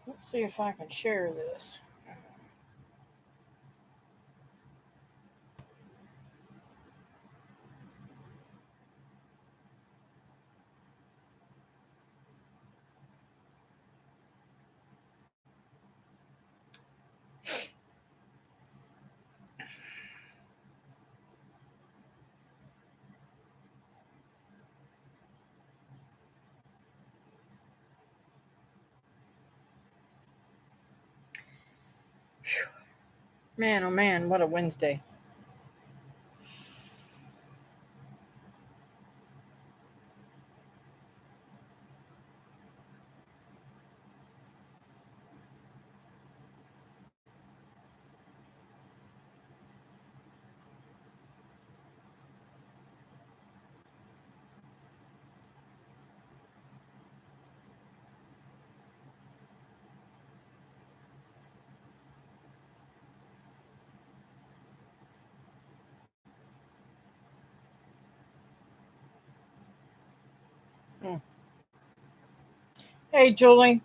Let's see if I can share this. Man, oh man, what a Wednesday. Mm. Hey, Julie.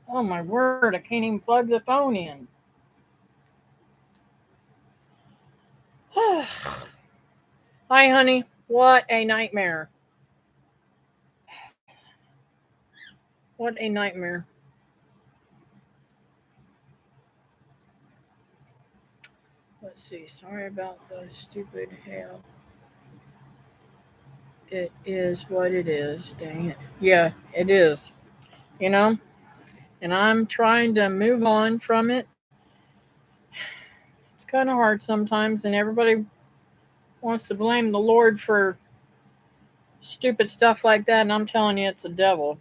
Oh my word, I can't even plug the phone in. Hi, honey. What a nightmare. What a nightmare. Let's see. Sorry about the stupid hail. It is what it is. Dang it. Yeah, it is. You know? And I'm trying to move on from it. It's kind of hard sometimes, and everybody wants to blame the Lord for stupid stuff like that, and I'm telling you, it's a devil.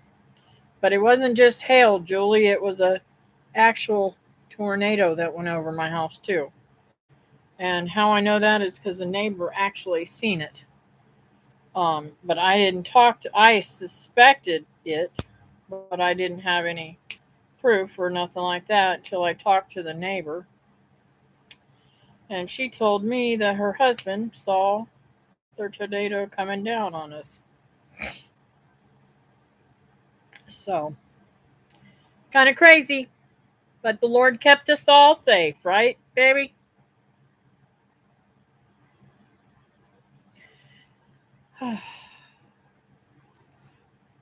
But it wasn't just hail, Julie. It was a actual tornado that went over my house too. And how I know that is because the neighbor actually seen it. But I didn't talk to. I suspected it, but I didn't have any proof or nothing like that until I talked to the neighbor. And she told me that her husband saw their tornado coming down on us. So, kind of crazy. But the Lord kept us all safe, right, baby?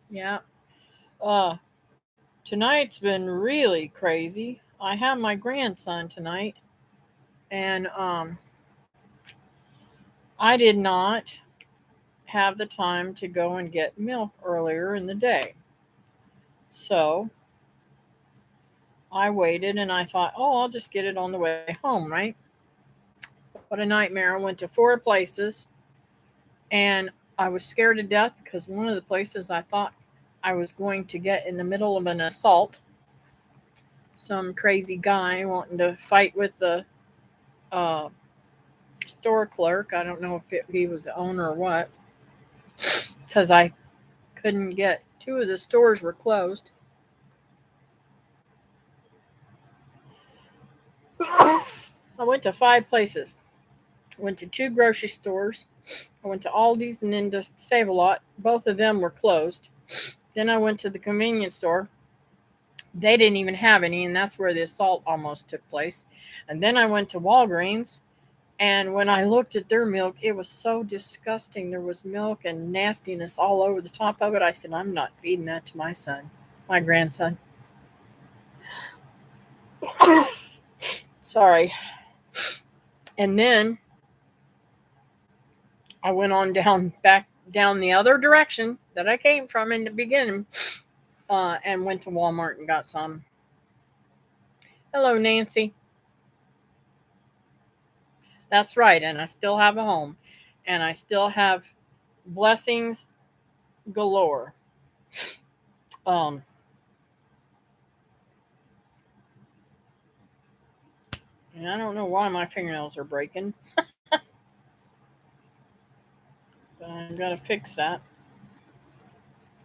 Yeah. Uh, Tonight's been really crazy. I have my grandson tonight, and I did not have the time to go and get milk earlier in the day. So I waited and I thought, oh, I'll just get it on the way home, right? What a nightmare. I went to four places and I was scared to death because one of the places I thought I was going to get in the middle of an assault. Some crazy guy wanting to fight with the uh, store clerk. I don't know if he was the owner or what, because I couldn't get two of the stores were closed. I went to five places. I went to two grocery stores. I went to Aldi's and then to Save a Lot. Both of them were closed. Then I went to the convenience store. They didn't even have any, and that's where the assault almost took place. And then I went to Walgreens, and when I looked at their milk, it was so disgusting. There was milk and nastiness all over the top of it. I said, I'm not feeding that to my son, my grandson. Sorry. And then I went on back down the other direction that I came from in the beginning, and went to Walmart and got some. Hello, Nancy. That's right. And I still have a home, and I still have blessings galore. Um, and I don't know why my fingernails are breaking, but I've got to fix that.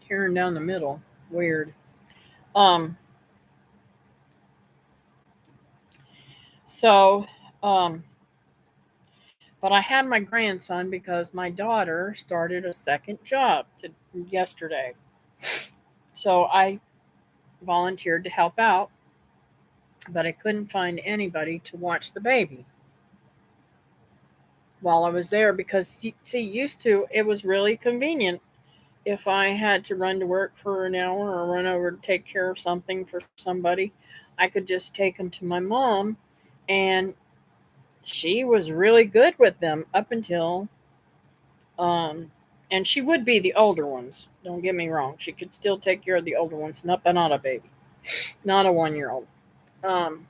Tearing down the middle. Weird. Um, so, um, but I had my grandson because my daughter started a second job yesterday. So I volunteered to help out, but I couldn't find anybody to watch the baby while I was there because, see, used to, it was really convenient. If I had to run to work for an hour or run over to take care of something for somebody, I could just take them to my mom, and she was really good with them up until, um, and she would be the older ones. Don't get me wrong; she could still take care of the older ones, but not a baby, not a 1 year old. Um,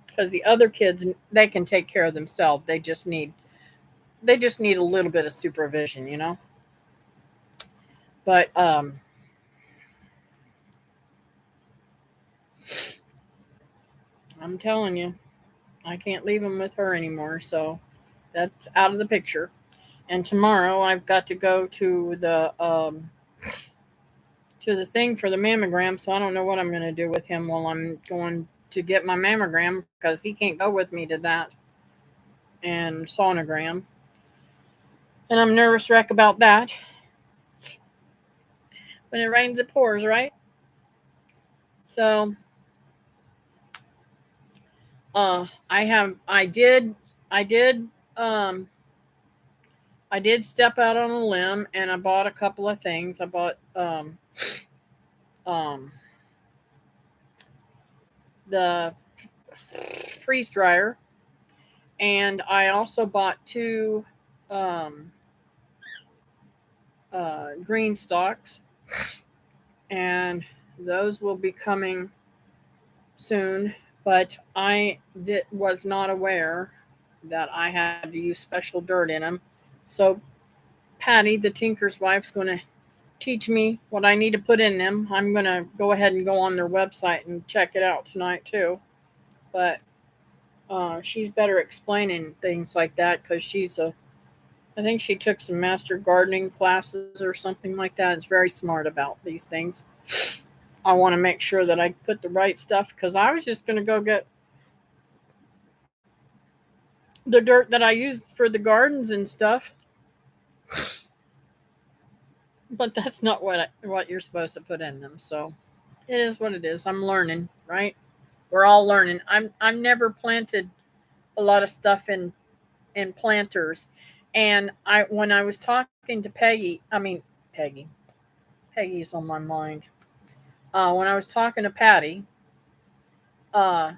because the other kids, they can take care of themselves. They just need a little bit of supervision, you know. But I'm telling you, I can't leave him with her anymore, so that's out of the picture. And tomorrow I've got to go to the thing for the mammogram, so I don't know what I'm going to do with him while I'm going to get my mammogram because he can't go with me to that and sonogram. And I'm nervous wreck about that. When it rains, it pours, right? So, I did, um, I did step out on a limb and I bought a couple of things. I bought, um, the freeze dryer, and I also bought two, um, green stalks, and those will be coming soon. But was not aware that I had to use special dirt in them. So Patty, the tinker's wife's going to teach me what I need to put in them. I'm going to go ahead and go on their website and check it out tonight too. But she's better explaining things like that because I think she took some master gardening classes or something like that. It's very smart about these things. I want to make sure that I put the right stuff because I was just going to go get the dirt that I use for the gardens and stuff. But that's not what you're supposed to put in them. So it is what it is. I'm learning, right? We're all learning. I've never planted a lot of stuff in planters, and I when I was talking to Peggy, Peggy's on my mind. When I was talking to Patty, uh,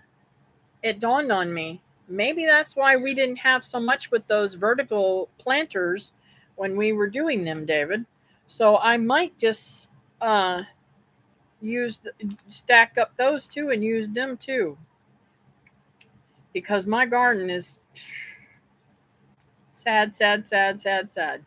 it dawned on me. Maybe that's why we didn't have so much with those vertical planters when we were doing them, David. So I might just uh, stack up those two and use them too, because my garden is sad, sad, sad, sad, sad.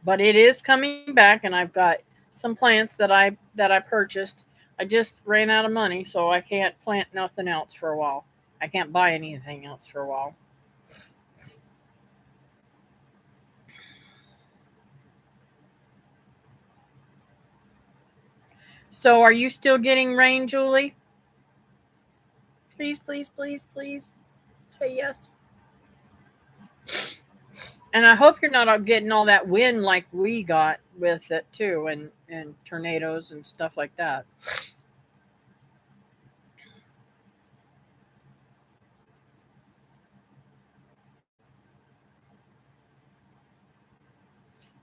But it is coming back, and I've got some plants that I purchased. I just ran out of money, so I can't plant nothing else for a while. I can't buy anything else for a while. So, are you still getting rain, Julie? Please, please, please, please say yes. And I hope you're not getting all that wind like we got with it too, and tornadoes and stuff like that.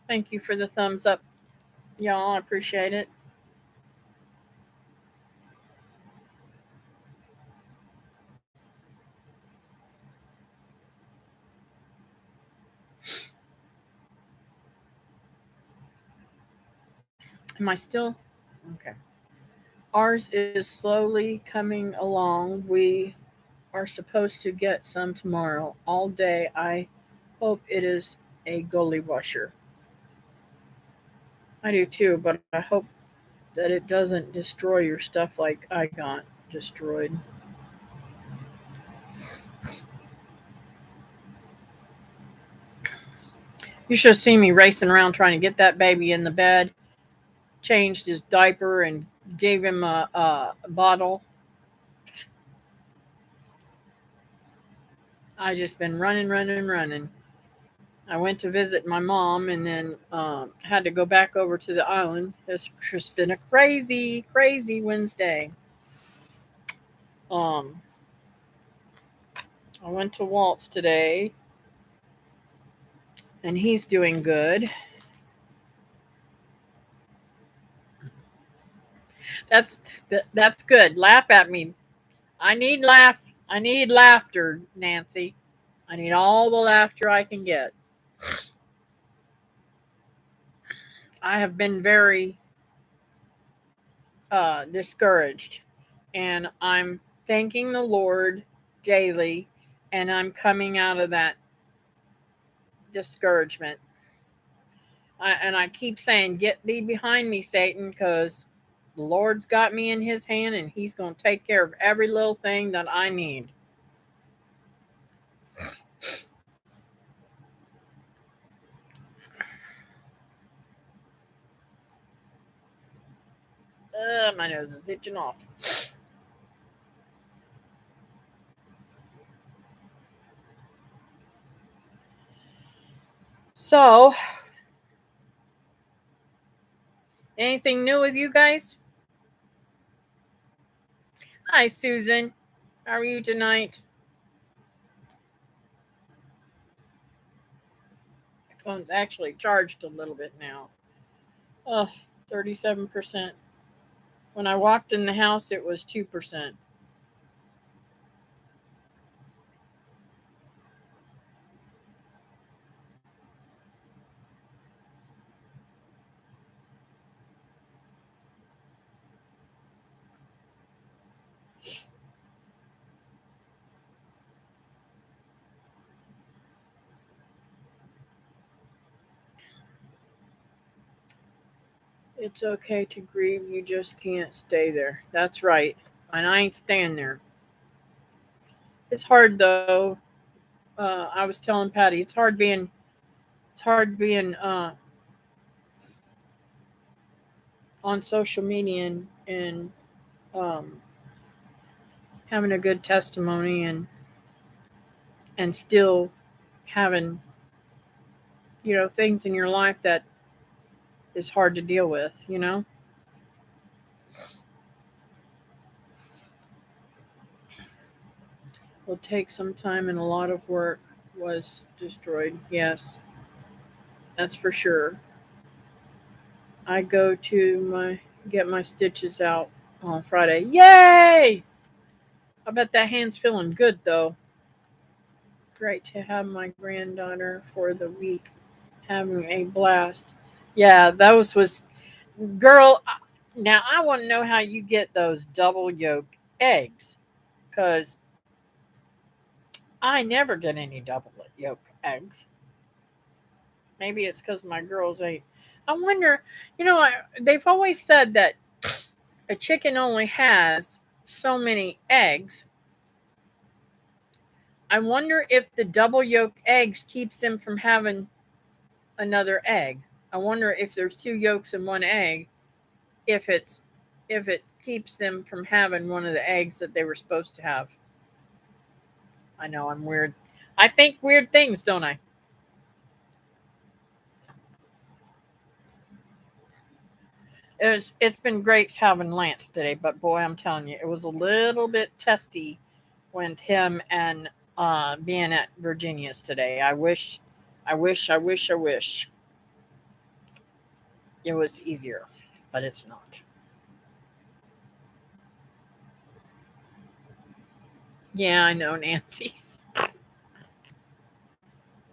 Thank you for the thumbs up, y'all. I appreciate it. Am I still okay? Ours is slowly coming along. We are supposed to get some tomorrow. All day, I hope it is a gully washer. I do too, but I hope that it doesn't destroy your stuff like I got destroyed. You should have seen me racing around trying to get that baby in the bed, changed his diaper, and gave him a bottle. I just been running, running, running. I went to visit my mom and then had to go back over to the island. It's just been a crazy, crazy Wednesday. Um, I went to Walt's today and he's doing good. That's that's good. Laugh at me. I need laugh. I need laughter, Nancy. I need all the laughter I can get. I have been very discouraged, and I'm thanking the Lord daily, and I'm coming out of that discouragement. And I keep saying, "Get thee behind me, Satan," because the Lord's got me in His hand, and He's going to take care of every little thing that I need. My nose is itching off. So, anything new with you guys? Hi, Susan. How are you tonight? My phone's actually charged a little bit now. Oh, 37%. When I walked in the house, it was 2%. It's okay to grieve, you just can't stay there. That's right. And I ain't staying there. It's hard though. I was telling Patty, it's hard being on social media and um, having a good testimony and still having things in your life that is hard to deal with. Will take some time and a lot of work was destroyed. Yes, that's for sure. I go to my get my stitches out on Friday. Yay! I bet that hand's feeling good though. Great to have my granddaughter for the week, having a blast. Yeah, those was girl. Now I want to know how you get those double yolk eggs, because I never get any double yolk eggs. Maybe it's because my girls ain't. I wonder. They've always said that a chicken only has so many eggs. I wonder if the double yolk eggs keeps them from having another egg. I wonder if there's two yolks in one egg, if it keeps them from having one of the eggs that they were supposed to have. I know I'm weird. I think weird things, don't I? It's been great having Lance today, but boy, I'm telling you, it was a little bit testy with him and being at Virginia's today. I wish it was easier, but it's not. Yeah, I know, Nancy.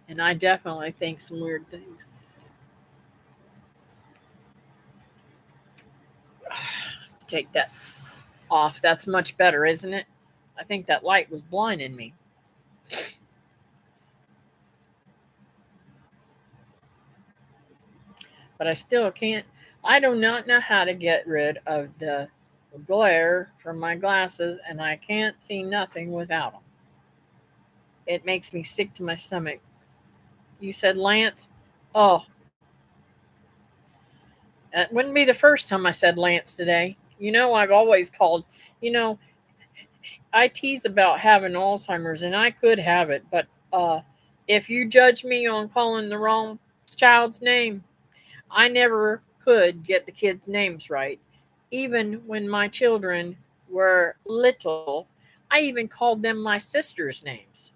And I definitely think some weird things. Take that off. That's much better, isn't it? I think that light was blinding me. But I still can't. I do not know how to get rid of the glare from my glasses, and I can't see nothing without them. It makes me sick to my stomach. You said Lance? Oh, it wouldn't be the first time I said Lance today. I've always called, you know, I tease about having Alzheimer's, and I could have it, but uh, if you judge me on calling the wrong child's name, I never could get the kids' names right. Even when my children were little, I even called them my sister's names.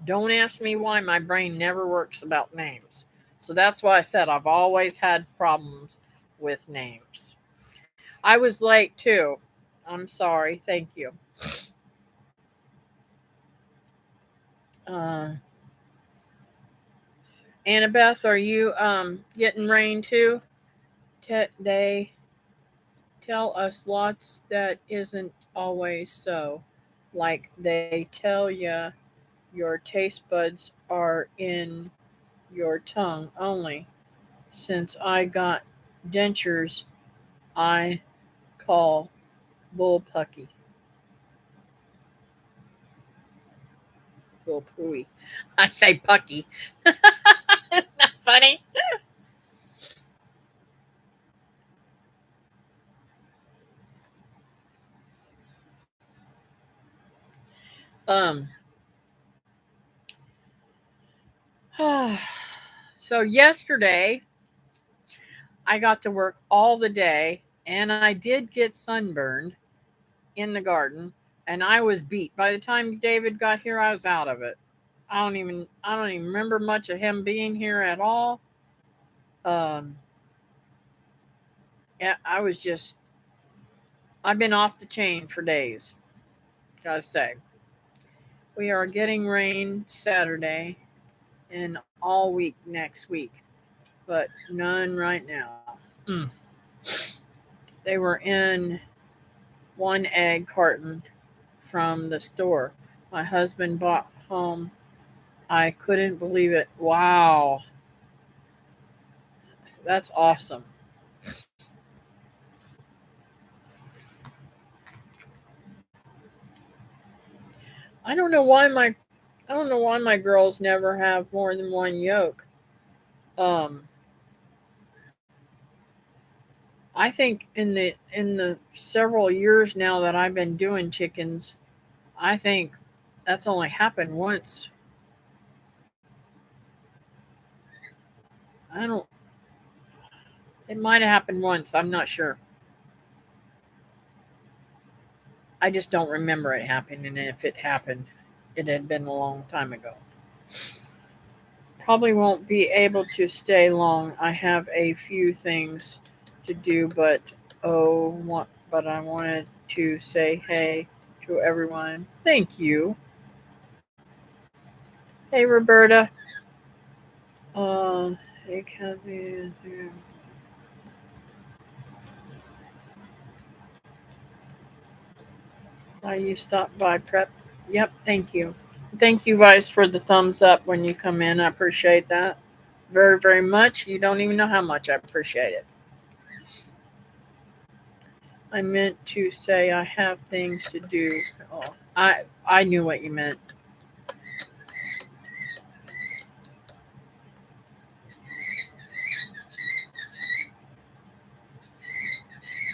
Don't ask me why my brain never works about names. So that's why I said I've always had problems with names. I was late too. I'm sorry. Thank you. Uh, Annabeth, are you getting rain too? They tell us lots that isn't always so. Like they tell you your taste buds are in your tongue only. Since I got dentures, I call bullpucky. Bullpooey. I say pucky. Isn't that funny? Um, so yesterday I got to work all the day and I did get sunburned in the garden and I was beat. By the time David got here, I was out of it. I don't even remember much of him being here at all. Um, yeah, I've been off the chain for days, gotta say. We are getting rain Saturday and all week next week, but none right now. Mm. They were in one egg carton from the store. My husband bought home. I couldn't believe it. Wow, that's awesome. I don't know why my I don't know why my girls never have more than one yolk. Um, I think in the several years now that I've been doing chickens, I think that's only happened once. I don't. It might have happened once. I'm not sure. I just don't remember it happening. And if it happened, it had been a long time ago. Probably won't be able to stay long. I have a few things to do, but I wanted to say hey to everyone. Thank you. Hey Roberta. Hey Kathy. You stopped by prep. Yep, thank you. Thank you guys for the thumbs up when you come in. I appreciate that very, very much. You don't even know how much I appreciate it. I meant to say I have things to do. Oh, I knew what you meant.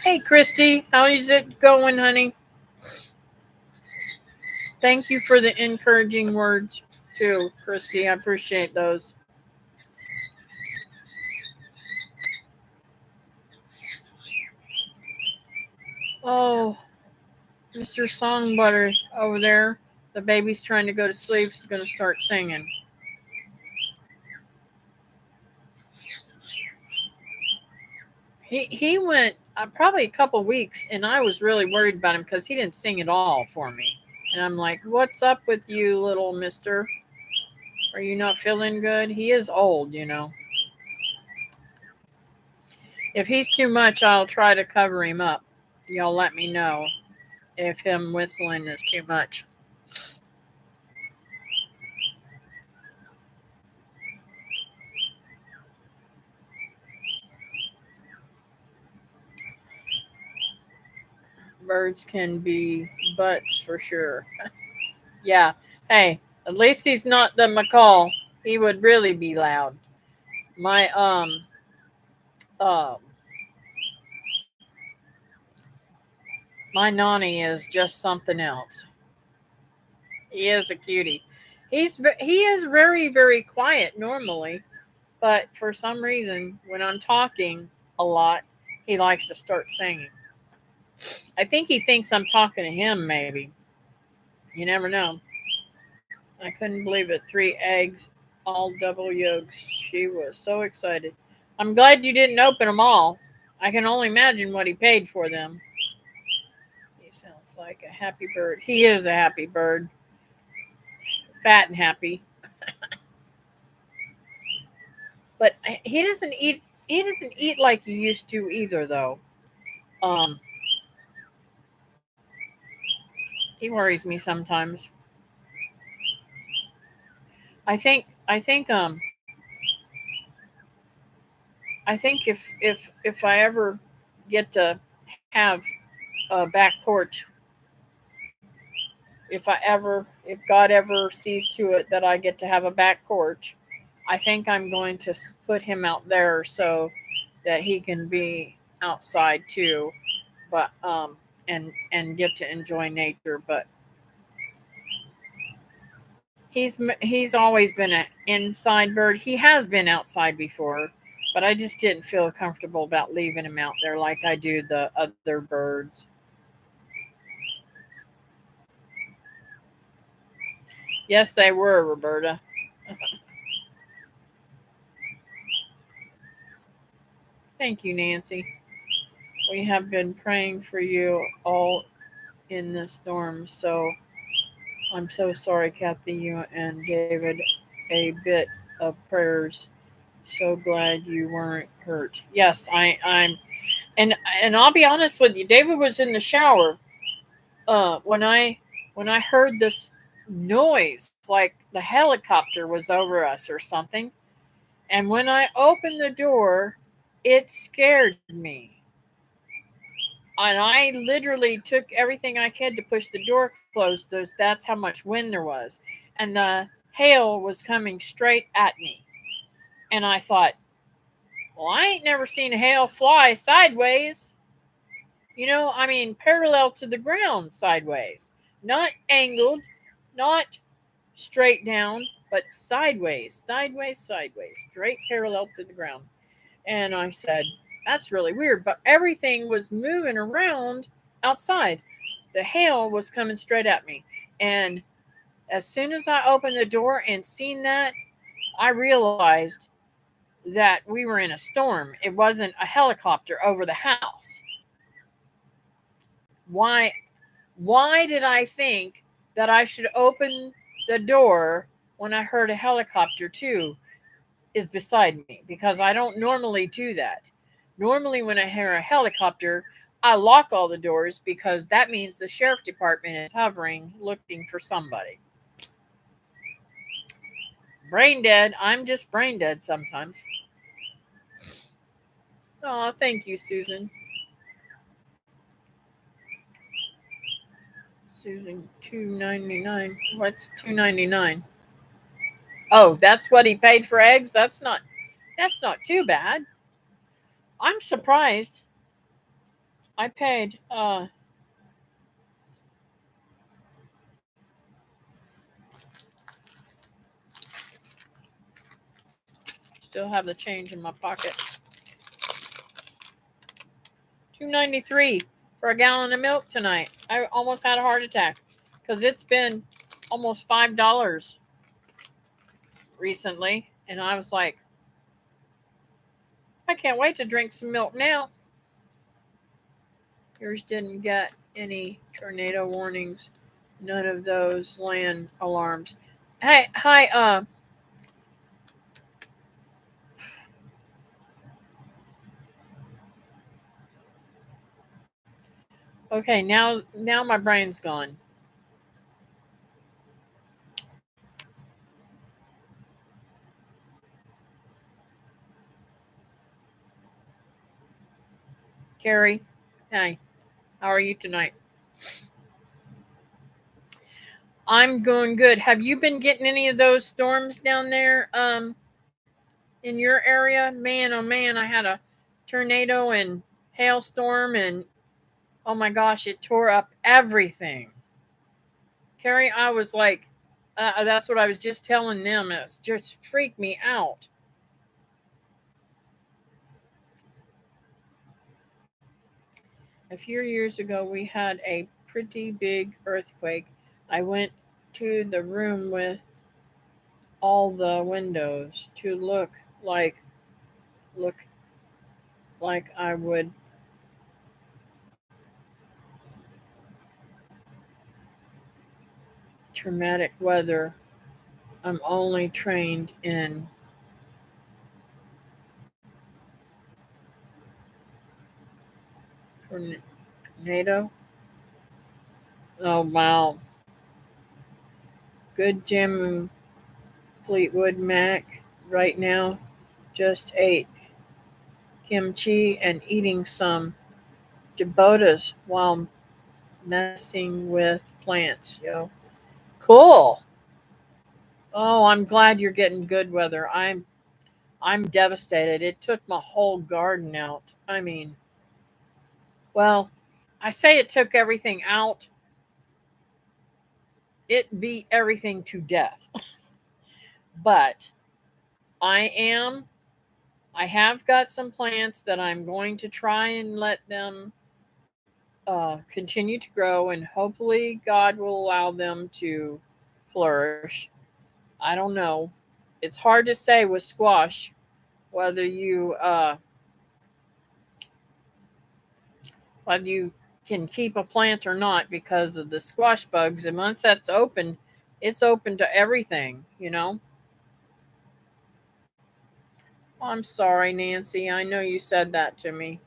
Hey Christy, how is it going, honey? Thank you for the encouraging words too, Christy. I appreciate those. Oh, Mr. Songbutter over there. The baby's trying to go to sleep. He's going to start singing. He went probably a couple weeks, and I was really worried about him because he didn't sing at all for me. And I'm like, "What's up with you, little Mister? Are you not feeling good?" He is old. If he's too much, I'll try to cover him up. Y'all let me know if him whistling is too much. Birds can be butts for sure. Yeah. Hey, at least he's not the macaw. he would really be loud. My uh my Nani is just something else. He is a cutie. He is very very quiet normally, but for some reason when I'm talking a lot, he likes to start singing. I think he thinks I'm talking to him. Maybe you never know. I couldn't believe it. 3 eggs, all double yolks. She was so excited. I'm glad you didn't open them all. I can only imagine what he paid for them. He sounds like a happy bird. He is a happy bird, fat and happy. But he doesn't eat. He doesn't eat like he used to either, though. Um, he worries me sometimes. I think. I think. I think if I ever get to have a back porch, if God ever sees to it that I get to have a back porch, I think I'm going to put him out there so that he can be outside too, but and get to enjoy nature. But he's always been an inside bird. He has been outside before, but I just didn't feel comfortable about leaving him out there like I do the other birds. Yes, they were, Roberta. Thank you, Nancy. We have been praying for you all in this storm, so I'm so sorry, Kathy, you and David. A bit of prayers. So glad you weren't hurt. Yes, I'm, and I'll be honest with you. David was in the shower when I heard this noise, like the helicopter was over us or something. And when I opened the door, it scared me. And I literally took everything I could to push the door closed. That's how much wind there was. And the hail was coming straight at me. And I thought, well, I ain't never seen a hail fly sideways. I mean, parallel to the ground sideways. Not angled, not straight down, but sideways, sideways, sideways, straight parallel to the ground. And I said, that's really weird. But everything was moving around outside. The hail was coming straight at me. And as soon as I opened the door and seen that, I realized that we were in a storm. It wasn't a helicopter over the house. Why did I think that I should open the door when I heard a helicopter too? Is beside me because I don't normally do that. Normally, when I hear a helicopter, I lock all the doors because that means the sheriff department is hovering looking for somebody. Brain dead. I'm just brain dead sometimes. Oh, thank you, Susan. Susan, 2.99. What's 2.99? Oh, that's what he paid for eggs. That's not too bad. I'm surprised. I paid still have the change in my pocket. 2.93 for a gallon of milk tonight. I almost had a heart attack because it's been almost $5 recently, and I was like, I can't wait to drink some milk now. Yours didn't get any tornado warnings. None of those land alarms. Hey, hi, okay, now my brain's gone. Carrie, hi, how are you tonight? I'm going good. Have you been getting any of those storms down there in your area? Man, oh man, I had a tornado and hailstorm, and oh my gosh, it tore up everything. Carrie, I was like, that's what I was just telling them. It was just freaked me out. A few years ago, we had a pretty big earthquake. I went to the room with all the windows to look like I would traumatic weather. I'm only trained in tornado. Oh wow. Good Jim Fleetwood Mac right now. Just ate kimchi and eating some jabotas while messing with plants, yo. Cool. Oh, I'm glad you're getting good weather. I'm devastated. It took my whole garden out. I mean, well, I say it took everything out. It beat everything to death. But I am I have got some plants that I'm going to try and let them continue to grow, and hopefully God will allow them to flourish. I don't know. It's hard to say with squash whether you can keep a plant or not because of the squash bugs. And once that's open, it's open to everything. I'm sorry, Nancy. I know you said that to me.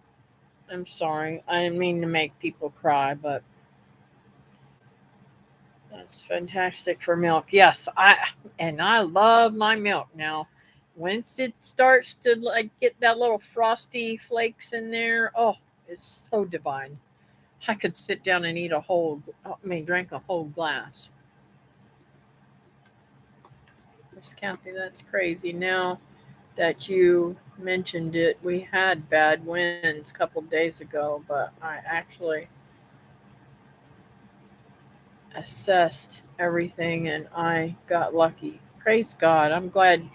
I'm sorry. I didn't mean to make people cry, but that's fantastic for milk. Yes, I love my milk now. Once it starts to like get that little frosty flakes in there, oh, it's so divine. I could sit down and drink a whole glass. Miss Kathy, that's crazy. Now that you mentioned it, we had bad winds a couple days ago, but I actually assessed everything and I got lucky. Praise God. I'm glad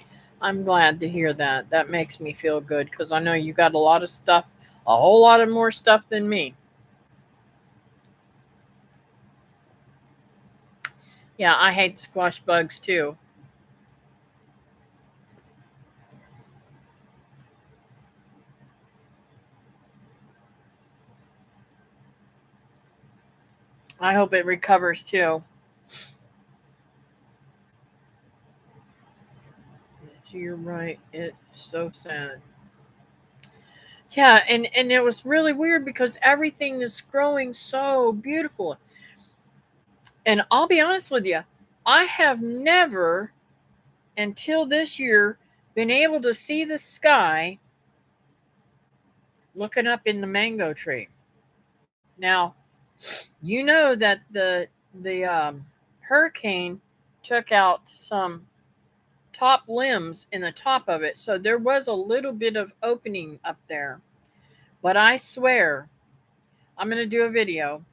to hear that. That makes me feel good because I know you got a lot of stuff, a whole lot of more stuff than me. Yeah, I hate squash bugs too. I hope it recovers too. You're right. It's so sad. Yeah, and it was really weird because everything is growing so beautiful. And I'll be honest with you, I have never until this year been able to see the sky looking up in the mango tree. Now, you know that the hurricane took out some top limbs in the top of it, so there was a little bit of opening up there. But I swear, I'm going to do a video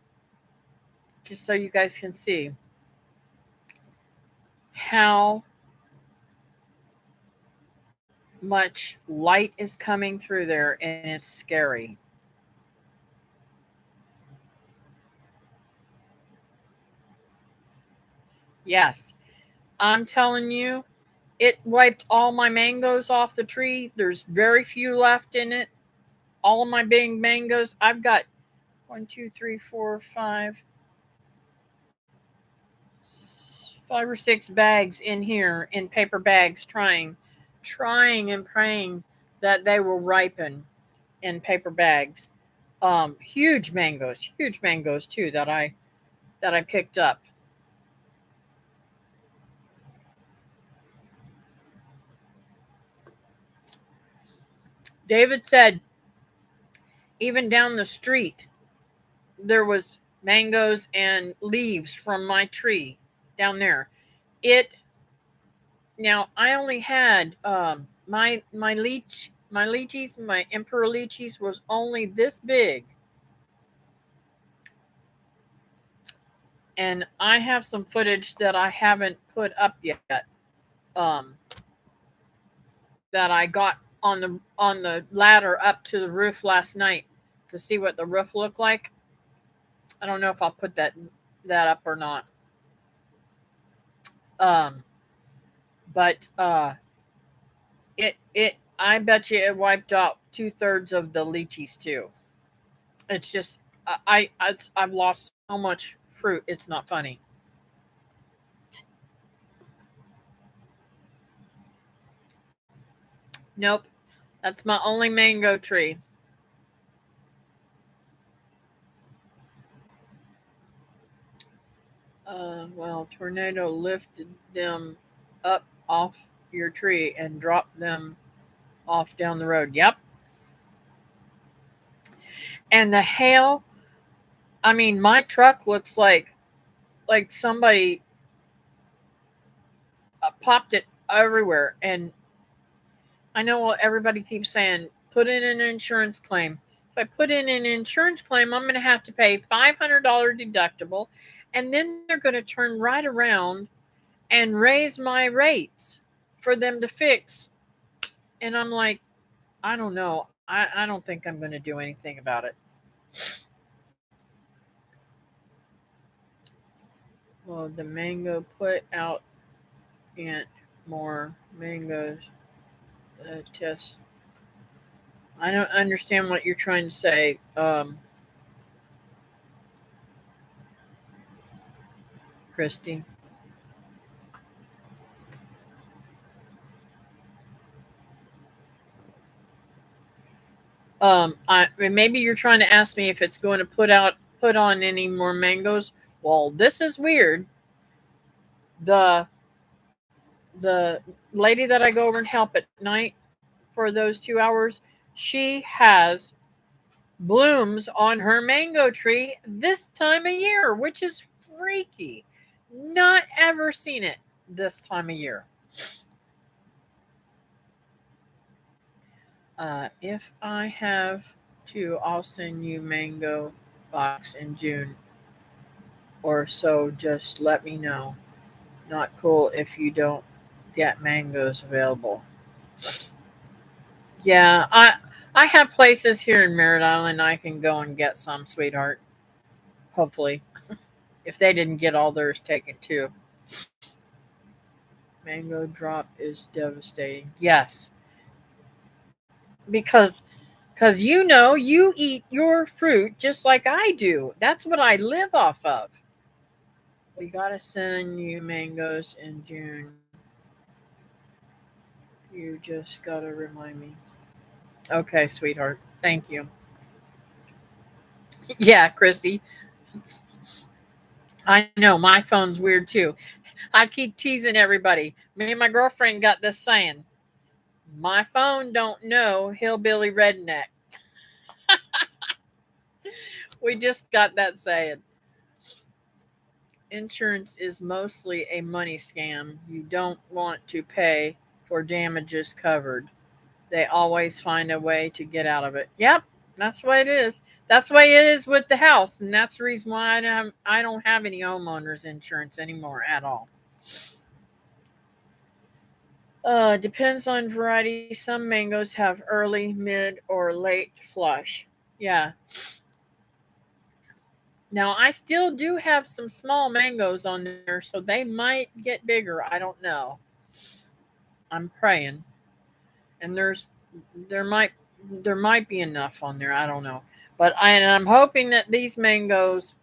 just so you guys can see how much light is coming through there, and it's scary. Yes, I'm telling you, it wiped all my mangoes off the tree. There's very few left in it. All of my big mangoes, I've got one, two, three, four, five or six bags in here in paper bags, trying and praying that they will ripen in paper bags. Huge mangoes too that I picked up. David said even down the street there was mangoes and leaves from my tree down there. It Now I only had my lychees, my emperor lychees was only this big, and I have some footage that I haven't put up yet. Um, that I got on the ladder up to the roof last night to see what the roof looked like. I don't know if I'll put that up or not. Um, but it I bet you it wiped out 2/3 of the lychees too. It's just I've lost so much fruit. It's not funny. Nope, that's my only mango tree. Well, tornado lifted them up off your tree and dropped them off down the road. Yep. And the hail, I mean, my truck looks like somebody popped it everywhere. And I know everybody keeps saying put in an insurance claim. If I put in an insurance claim, I'm going to have to pay $500 deductible, and then they're going to turn right around and raise my rates for them to fix. And I'm like, I don't know. I don't think I'm going to do anything about it. Well, the mango put out and more mangoes test. I don't understand what you're trying to say, Christy. Maybe you're trying to ask me if it's going to put on any more mangoes. Well, this is weird. The the lady that I go over and help at night for those 2 hours, she has blooms on her mango tree this time of year, which is freaky. Not ever seen it this time of year. If I have to, I'll send you mango box in June or so. Just let me know. Not cool if you don't get mangoes available. Yeah, I have places here in Merritt Island I can go and get some, sweetheart. Hopefully, if they didn't get all theirs taken too. Mango drop is devastating. Yes, because you eat your fruit just like I do. That's what I live off of. We gotta send you mangoes in June. You just gotta remind me. Okay, sweetheart. Thank you. Yeah, Christy. I know my phone's weird too. I keep teasing everybody. Me and my girlfriend got this saying. My phone don't know hillbilly redneck. We just got that saying. Insurance is mostly a money scam. You don't want to pay for damages covered. They always find a way to get out of it. Yep, that's the way it is. That's the way it is with the house, and that's the reason why I don't have any homeowners insurance anymore at all. Depends on variety. Some mangoes have early, mid, or late flush. Yeah. Now I still do have some small mangoes on there, so they might get bigger. I don't know. I'm praying, and there might there might be enough on there. I don't know, but I'm hoping that these mangoes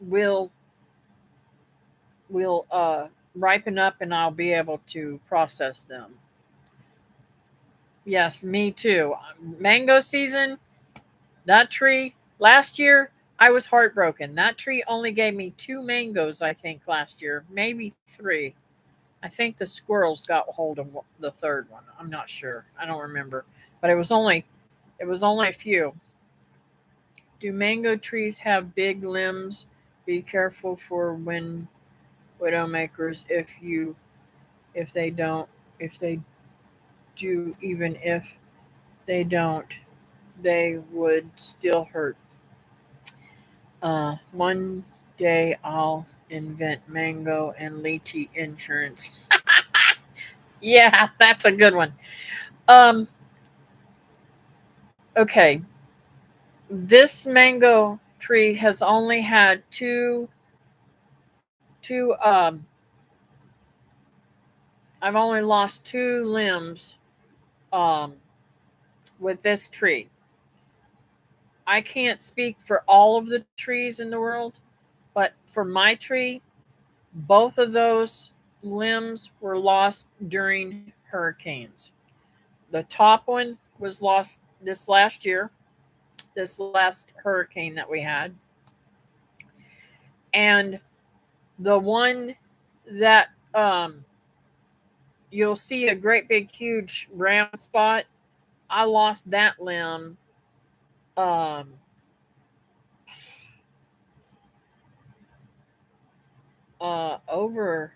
will ripen up, and I'll be able to process them. Yes, me too. Mango season. That tree last year, I was heartbroken. That tree only gave me two mangoes, I think, last year, maybe three. I think the squirrels got hold of the third one. I'm not sure. I don't remember, but it was only a few. Do mango trees have big limbs? Be careful for when widowmakers if they don't if they do even if they don't they would still hurt. One day I'll invent mango and lychee insurance. Yeah, that's a good one. Um, okay, this mango tree has only had two. I've only lost two limbs. Um, with this tree, I can't speak for all of the trees in the world, but for my tree, both of those limbs were lost during hurricanes. The top one was lost this last year, this last hurricane that we had. And the one that you'll see a great big huge round spot, I lost that limb um, over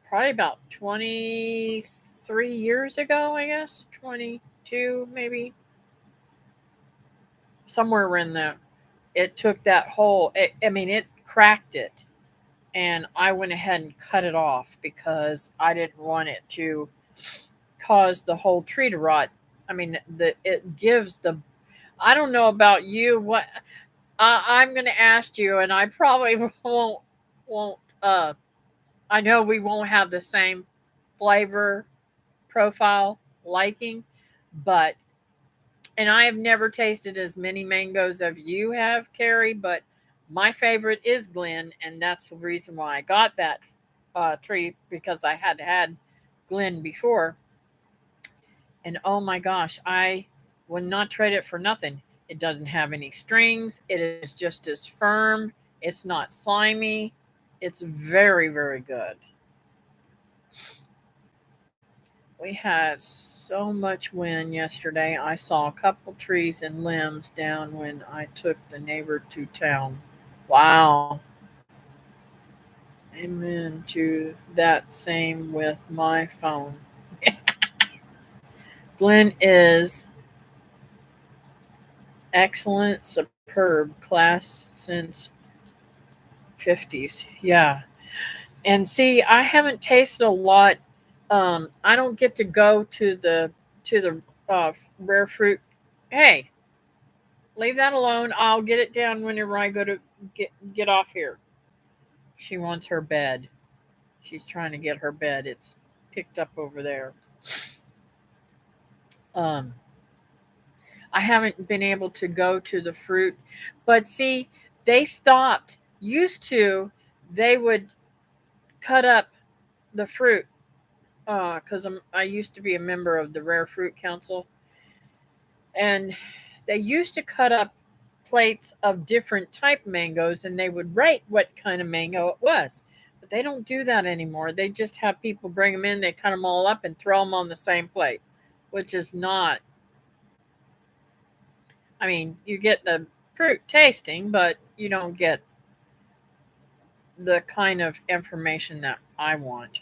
probably about 23 years ago, I guess. 22, maybe, somewhere around there. It took that whole, I mean, it cracked it. And I went ahead and cut it off because I didn't want it to cause the whole tree to rot. I mean, it gives the, I don't know about you, what I'm going to ask you, and I probably won't, I know we won't have the same flavor profile liking, but and I have never tasted as many mangoes as you have, Carrie, but my favorite is Glen, and that's the reason why I got that tree because I had Glen before. And oh my gosh, I would not trade it for nothing. It doesn't have any strings, it is just as firm, it's not slimy, it's very, very good. We had so much wind yesterday. I saw a couple trees and limbs down when I took the neighbor to town. Wow. Amen to that. Same with my phone. Glenn is excellent, superb, class since 50s. Yeah. And see, I haven't tasted a lot. I don't get to go to the rare fruit. Hey, leave that alone. I'll get it down whenever I go to get off here. She wants her bed. She's trying to get her bed. It's picked up over there. Um, I haven't been able to go to the fruit, but see, they stopped. Used to, they would cut up the fruit because I used to be a member of the Rare Fruit Council, and they used to cut up plates of different type mangoes and they would rate what kind of mango it was, but they don't do that anymore. They just have people bring them in, they cut them all up and throw them on the same plate, which is not, I mean, you get the fruit tasting but you don't get the kind of information that I want.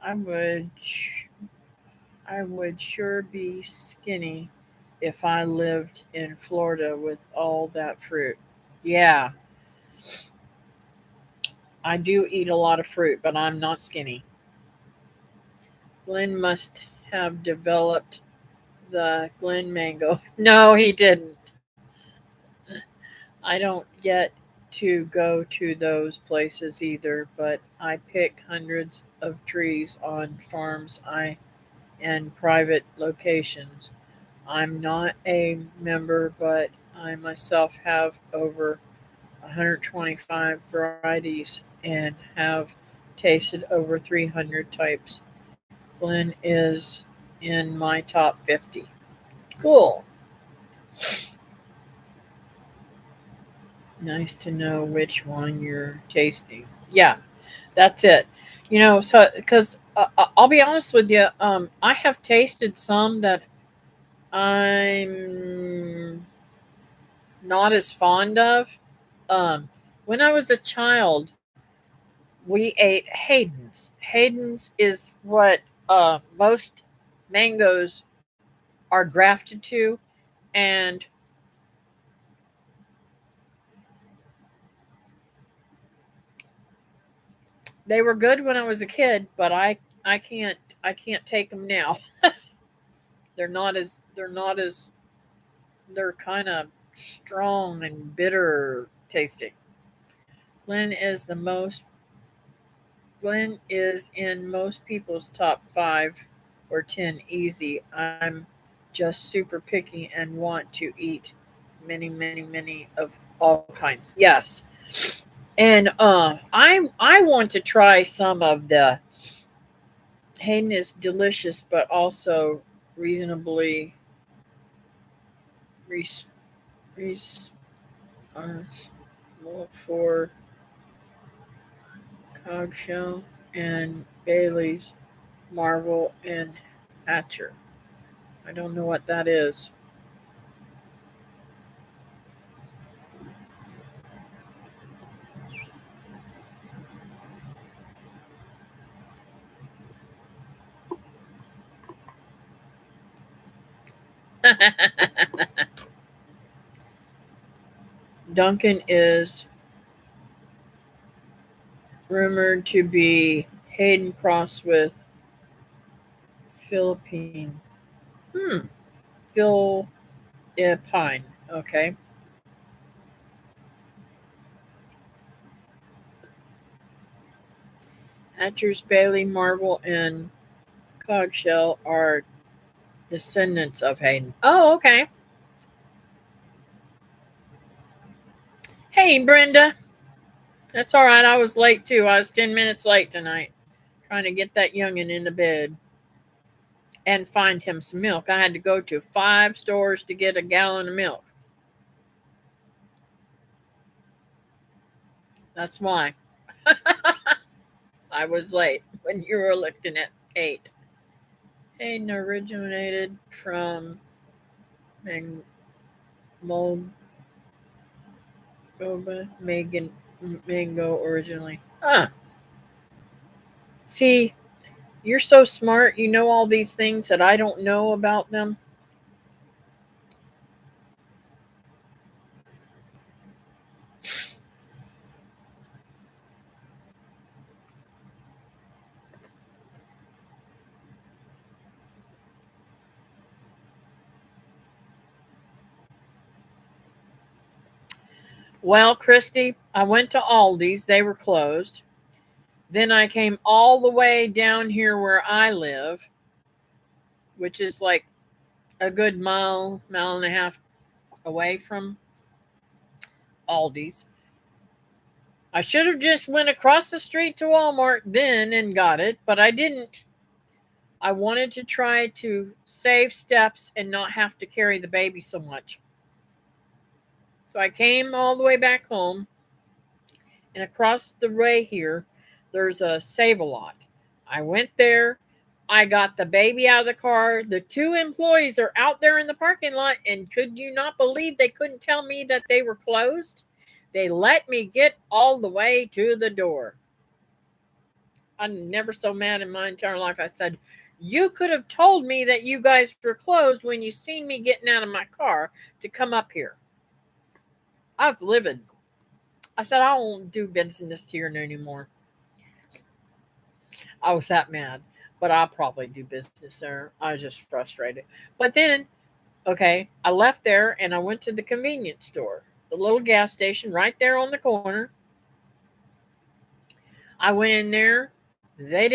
I would i would sure be skinny if I lived in Florida with all that fruit. Yeah, I do eat a lot of fruit, but I'm not skinny. Glenn must have developed the Glen mango. No, he didn't. I don't get to go to those places either, but I pick hundreds of trees on farms I and private locations. I'm not a member, but I myself have over 125 varieties and have tasted over 300 types. Glen is in my top 50. Cool. Nice to know which one you're tasting. Yeah, that's it. So because I'll be honest with you, I have tasted some that I'm not as fond of. Um, When I was a child, we ate Hayden's. Hayden's is what most mangoes are grafted to, and they were good when I was a kid, but I can't take them now. They're not as they're kind of strong and bitter tasting. Glen is the most Glen is in most people's top 5 or 10 easy. I'm just super picky and want to eat many of all kinds. Yes. And I want to try some of the Hayden is delicious but also reasonably res, res, for Cogshell and Bailey's Marvel and Hatcher. I don't know what that is. Duncan is rumored to be Hayden cross with Philippine. Hmm. Philippine. Okay. Hatcher's Bailey, Marvel, and Cogshell are descendants of Hayden. Oh, okay. Hey, Brenda. That's all right. I was late too. I was 10 minutes late tonight trying to get that youngin' into bed and find him some milk. I had to go to 5 stores to get a gallon of milk. That's why I was late when you were looking at 8. Hayden originated from Man- Moldova, Mango originally. Huh. See, you're so smart. You know all these things that I don't know about them. Well, Christy, I went to Aldi's. They were closed. Then I came all the way down here where I live, which is like a good mile and a half away from Aldi's. I should have just went across the street to Walmart then and got it, but I didn't. I wanted to try to save steps and not have to carry the baby so much. So I came all the way back home, and across the way here, there's a Save a Lot. I went there. I got the baby out of the car. The 2 employees are out there in the parking lot, and could you not believe they couldn't tell me that they were closed? They let me get all the way to the door. I'm never so mad in my entire life. I said, you could have told me that you guys were closed when you seen me getting out of my car to come up here. I was livid. I said, I won't do business here anymore. I was that mad, but I'll probably do business there. I was just frustrated. But then, okay, I left there and I went to the convenience store, the little gas station right there on the corner. I went in there. They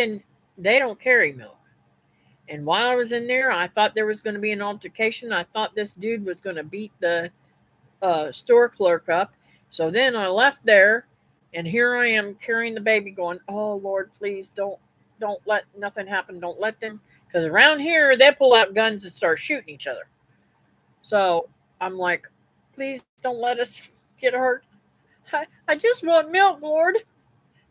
don't carry milk. And while I was in there, I thought there was going to be an altercation. I thought this dude was going to beat the store clerk up. So then I left there, and here I am carrying the baby, going, "Oh Lord, please don't let nothing happen. Don't let them, because around here they pull out guns and start shooting each other." So I'm like, "Please don't let us get hurt. I just want milk, Lord."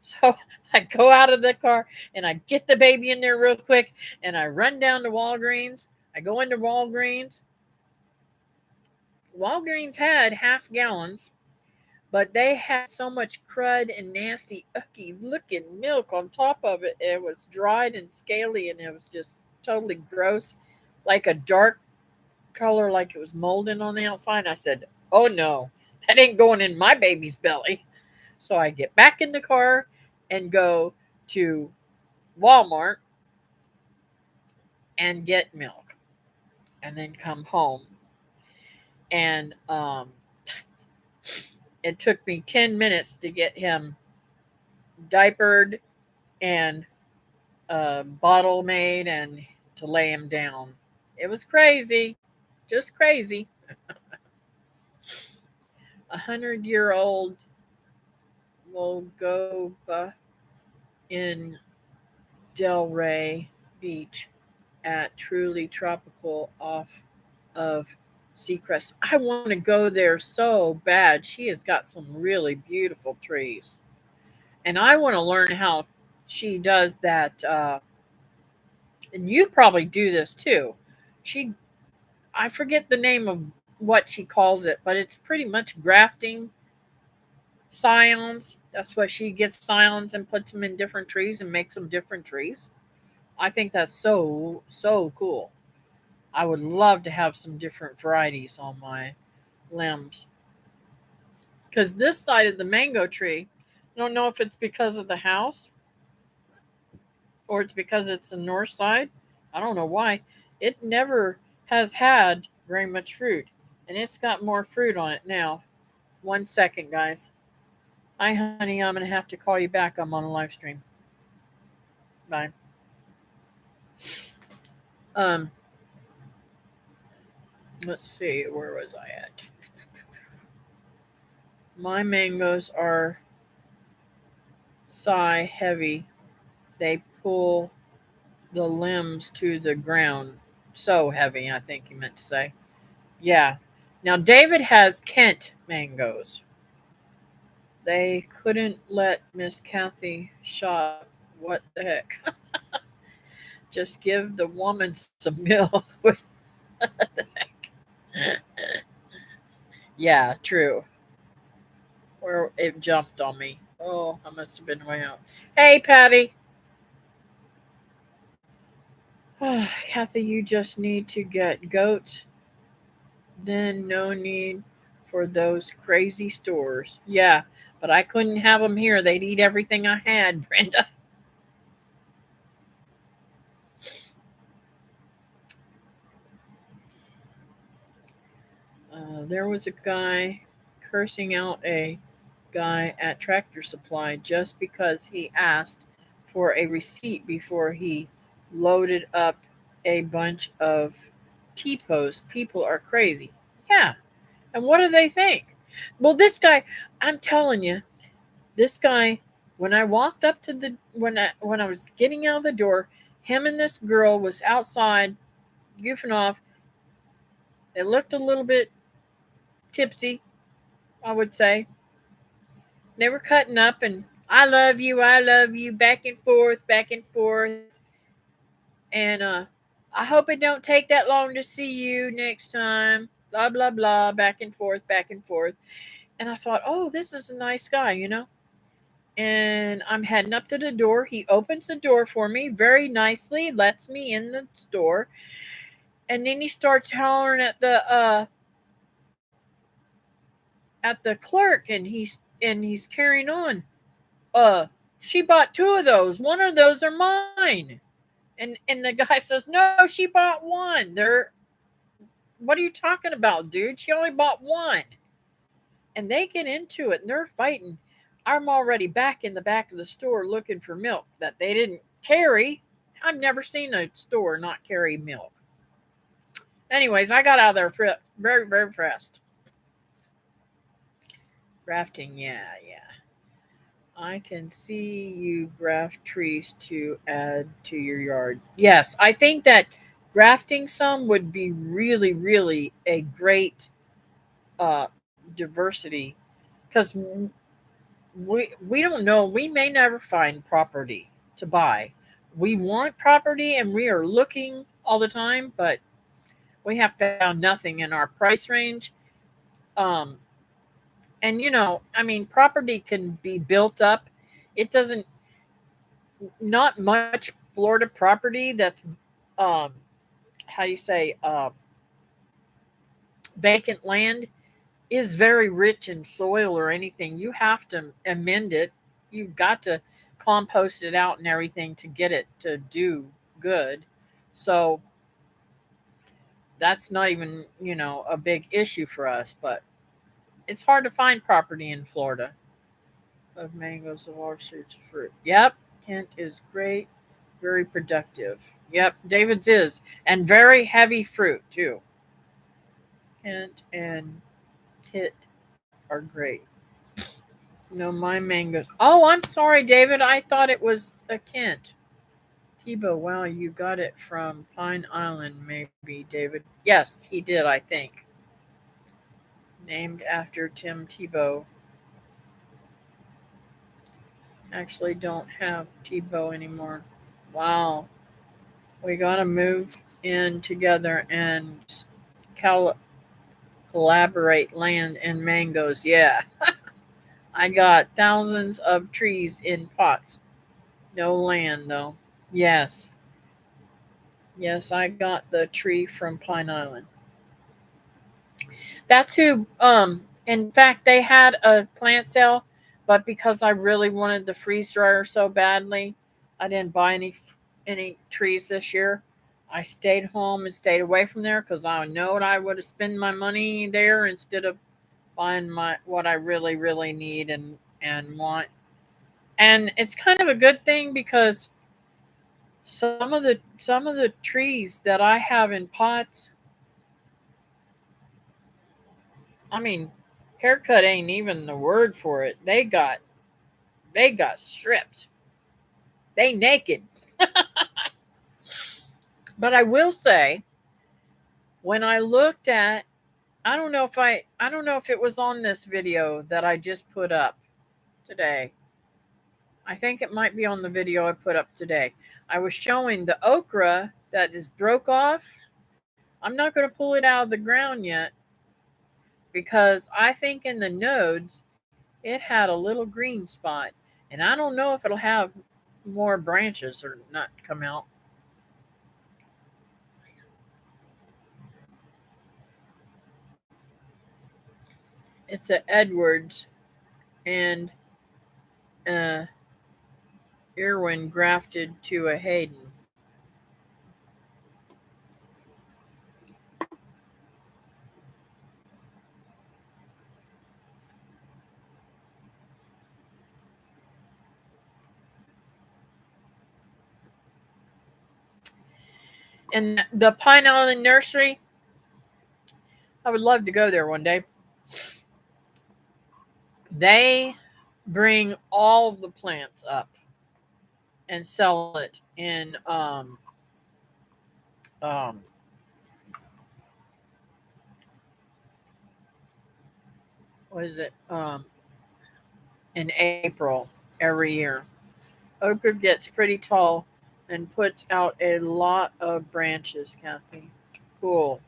So I go out of the car and I get the baby in there real quick, and I run down to Walgreens. I go into Walgreens. Walgreens had half gallons. but they had so much crud and nasty, icky looking milk on top of it. It was dried and scaly, and it was just totally gross, like a dark color, like it was molding on the outside. I said, "Oh no, that ain't going in my baby's belly." So I get back in the car and go to Walmart and get milk, and then come home. And it took me 10 minutes to get him diapered and bottle made and to lay him down. It was crazy, just crazy. 100-year-old will go in Delray Beach at Truly Tropical off of Seacrest. I want to go there so bad. She has got some really beautiful trees. And I want to learn how she does that. And you probably do this too. She, I forget the name of what she calls it, but it's pretty much grafting scions. That's what she gets scions and puts them in different trees and makes them different trees. I think that's so cool. I would love to have some different varieties on my limbs. Because this side of the mango tree, I don't know if it's because of the house or it's because it's the north side. I don't know why. It never has had very much fruit. And it's got more fruit on it now. 1 second, guys. Hi, honey. I'm going to have to call you back. I'm on a live stream. Bye. Um, let's see. Where was I at? My mangoes are sigh heavy. They pull the limbs to the ground. So heavy, I think you meant to say. Yeah. Now, David has Kent mangoes. They couldn't let Miss Kathy shop. What the heck? Just give the woman some milk. Yeah, true. Or it jumped on me. Oh, I must have been way out. Hey, Patty. Kathy, you just need to get goats. Then no need for those crazy stores. Yeah, but I couldn't have them here. They'd eat everything I had, Brenda. There was a guy cursing out a guy at Tractor Supply just because he asked for a receipt before he loaded up a bunch of T posts. People are crazy. Yeah. And what do they think? Well, this guy, I'm telling you, this guy, when I walked up to the when I was getting out of the door, him and this girl was outside goofing off. They looked a little bit tipsy, I would say. They were cutting up and I love you, back and forth. And I hope it don't take that long to see you next time. Blah blah blah, back and forth, back and forth. And I thought, oh, this is a nice guy, you know. And I'm heading up to the door. He opens the door for me very nicely, lets me in the store, and then he starts hollering at the clerk, and he's carrying on. Uh, she bought two of those. One of those are mine. And the guy says, no, she bought one. They're What are you talking about, dude? She only bought one. And they get into it and they're fighting. I'm already back in the back of the store looking for milk that they didn't carry. I've never seen a store not carry milk. Anyways, I got out of there very fast. Grafting, yeah. I can see you graft trees to add to your yard. Yes, I think that grafting some would be really a great uh, diversity because we don't know. We may never find property to buy. We want property and we are looking all the time, but we have found nothing in our price range. Um, And I mean, property can be built up. It doesn't, not much Florida property that's, um, how you say, vacant land is very rich in soil or anything. You have to amend it. You've got to compost it out and everything to get it to do good. So that's not even, a big issue for us, but it's hard to find property in Florida of mangoes of all sorts of fruit. Yep, Kent is great, very productive. Yep, David's is, and very heavy fruit too. Kent and Kit are great. No, my mangoes. Oh, I'm sorry, David. I thought it was a Kent. Tebow, wow, you got it from Pine Island, maybe, David. Yes, he did, I think. Named after Tim Tebow. Actually, don't have Tebow anymore. Wow. We got to move in together and cal- collaborate land and mangoes. Yeah. I got thousands of trees in pots. No land, though. Yes. Yes, I got the tree from Pine Island. That's who, in fact, they had a plant sale, but because I really wanted the freeze dryer so badly, I didn't buy any trees this year. I stayed home and stayed away from there because I know I would have spent my money there instead of buying my what I really really need and want. And it's kind of a good thing because some of the trees that I have in pots, I mean, haircut ain't even the word for it. They got stripped. They naked. But I will say, when I looked at, I don't know if it was on this video that I just put up today. I think it might be on the video I put up today. I was showing the okra that is broke off. I'm not going to pull it out of the ground yet because I think in the nodes it had a little green spot, and I don't know if it'll have more branches or not come out. It's a Edwards and uh, Irwin grafted to a Hayden. And the Pine Island Nursery, I would love to go there one day. They bring all the plants up and sell it in um, what is it? In April every year. Okra gets pretty tall and puts out a lot of branches, Kathy. Cool.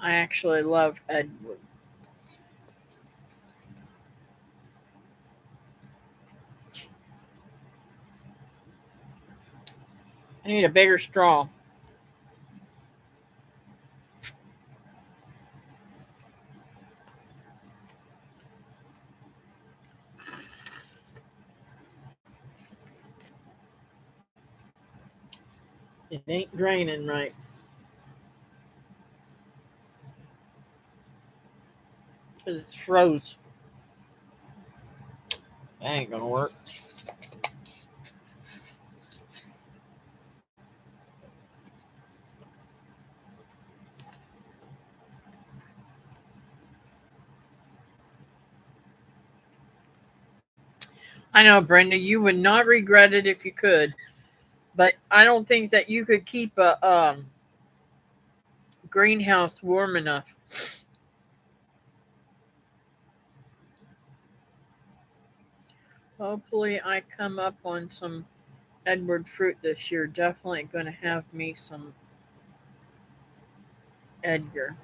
I actually love Edward. I need a bigger straw. It ain't draining right. Because it's froze. That ain't gonna work. I know, Brenda, you would not regret it if you could, but I don't think that you could keep a greenhouse warm enough. Hopefully, I come up on some Edward fruit this year. Definitely going to have me some Edgar.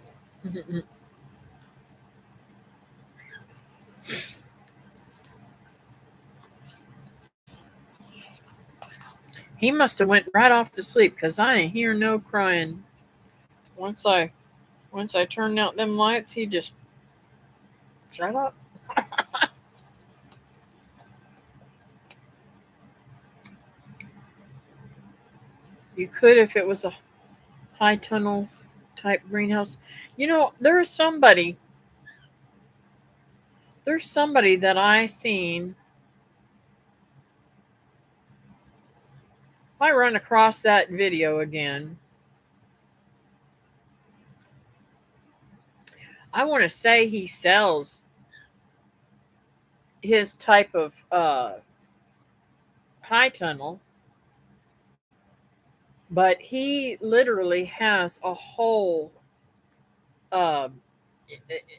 He must have went right off to sleep because I ain't hear no crying. Once I once I turned out them lights, he just shut up. You could if it was a high tunnel type greenhouse. You know, there's somebody that I seen. If I run across that video again, I want to say he sells his type of high tunnel, but he literally has a whole um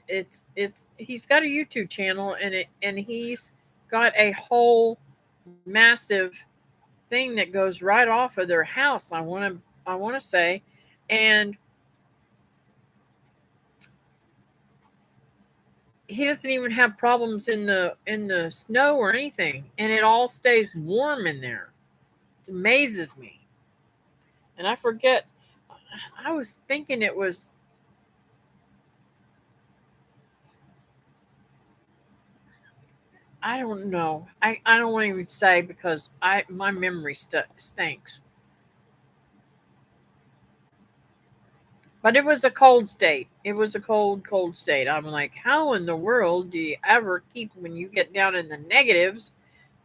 it's he's got a YouTube channel, and he's got a whole massive thing that goes right off of their house. I want to say, and he doesn't even have problems in the snow or anything, and it all stays warm in there. It amazes me. And I forget, I was thinking it was, I don't know. I don't want to even say because my memory stinks. But it was a cold state. It was a cold state. I'm like, how in the world do you ever keep, when you get down in the negatives,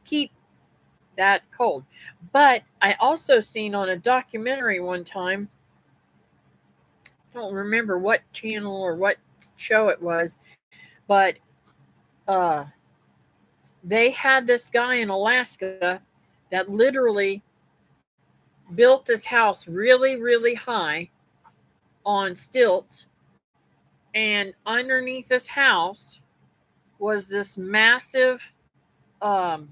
keep that cold? But I also seen on a documentary one time, I don't remember what channel or what show it was, but uh, they had this guy in Alaska that literally built this house really, really high on stilts, and underneath this house was this massive um,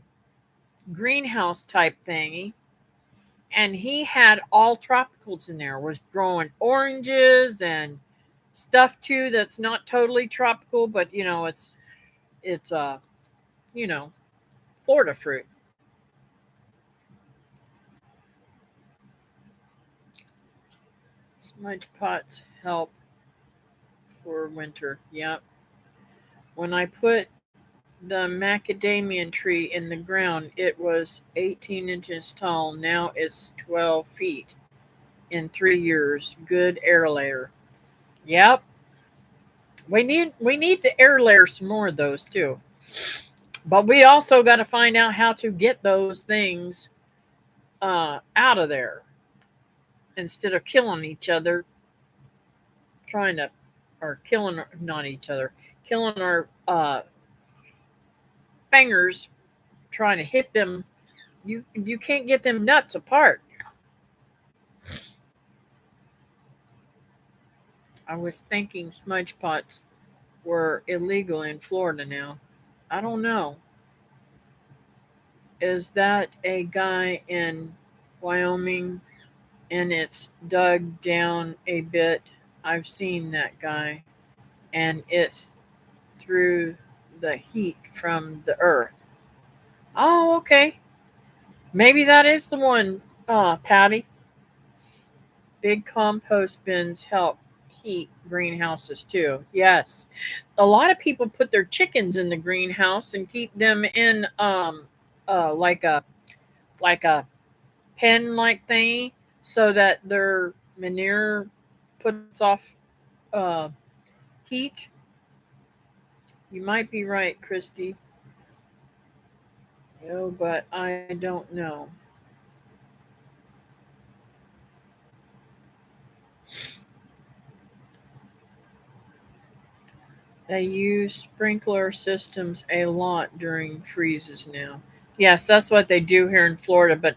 greenhouse type thingy, and he had all tropicals in there. Was growing oranges and stuff too that's not totally tropical, but it's you know Florida fruit. Smudge pots help for winter. Yep. When I put the macadamia tree in the ground, it was 18 inches tall. Now it's 12 feet in 3 years. Good air layer. Yep. We need to air layer some more of those too. But we also got to find out how to get those things out of there instead of killing each other, trying to, or killing, not each other, killing our fingers trying to hit them. You can't get them nuts apart. I was thinking smudge pots were illegal in Florida now. I don't know. Is that a guy in Wyoming and it's dug down a bit? I've seen that guy, and it's through the heat from the earth. Oh, okay. Maybe that is the one, Patty. Big compost bins help heat greenhouses too. Yes. A lot of people put their chickens in the greenhouse and keep them in like a pen like thingy so that their manure puts off uh heat. You might be right, Christy. Oh, but I don't know. They use sprinkler systems a lot during freezes now. Yes, that's what they do here in Florida, but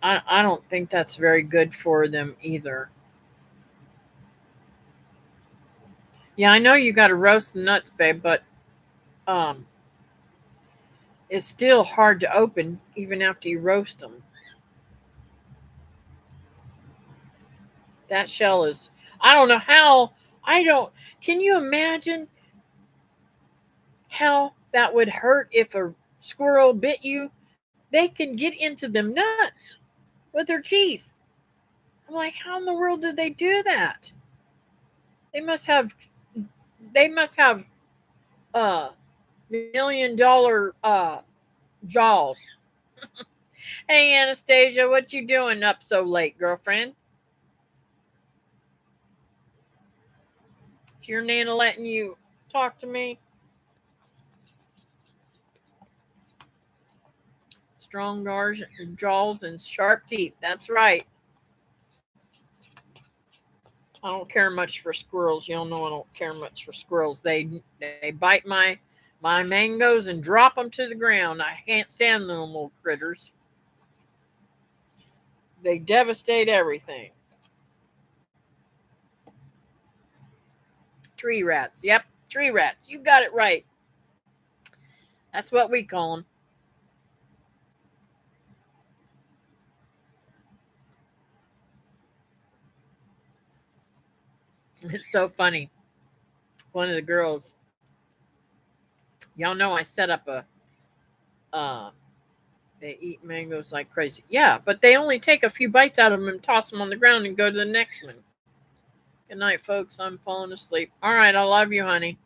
I don't think that's very good for them either. Yeah, I know you got to roast the nuts, babe, but um, it's still hard to open even after you roast them. That shell is. I don't know how. I don't. Can you imagine how that would hurt if a squirrel bit you? They can get into them nuts with their teeth. I'm like, how in the world did they do that? They must have. They must have $1 million jaws. Hey Anastasia, what you doing up so late, girlfriend? Is your Nana letting you talk to me? Strong jaws and sharp teeth. That's right. I don't care much for squirrels. You all know I don't care much for squirrels. They bite my mangoes and drop them to the ground. I can't stand them little critters. They devastate everything. Tree rats. Yep, tree rats. You got it right. That's what we call them. It's so funny. One of the girls, y'all know I set up uh they eat mangoes like crazy. Yeah, but they only take a few bites out of them and toss them on the ground and go to the next one. Good night, folks. I'm falling asleep. All right, I love you, honey.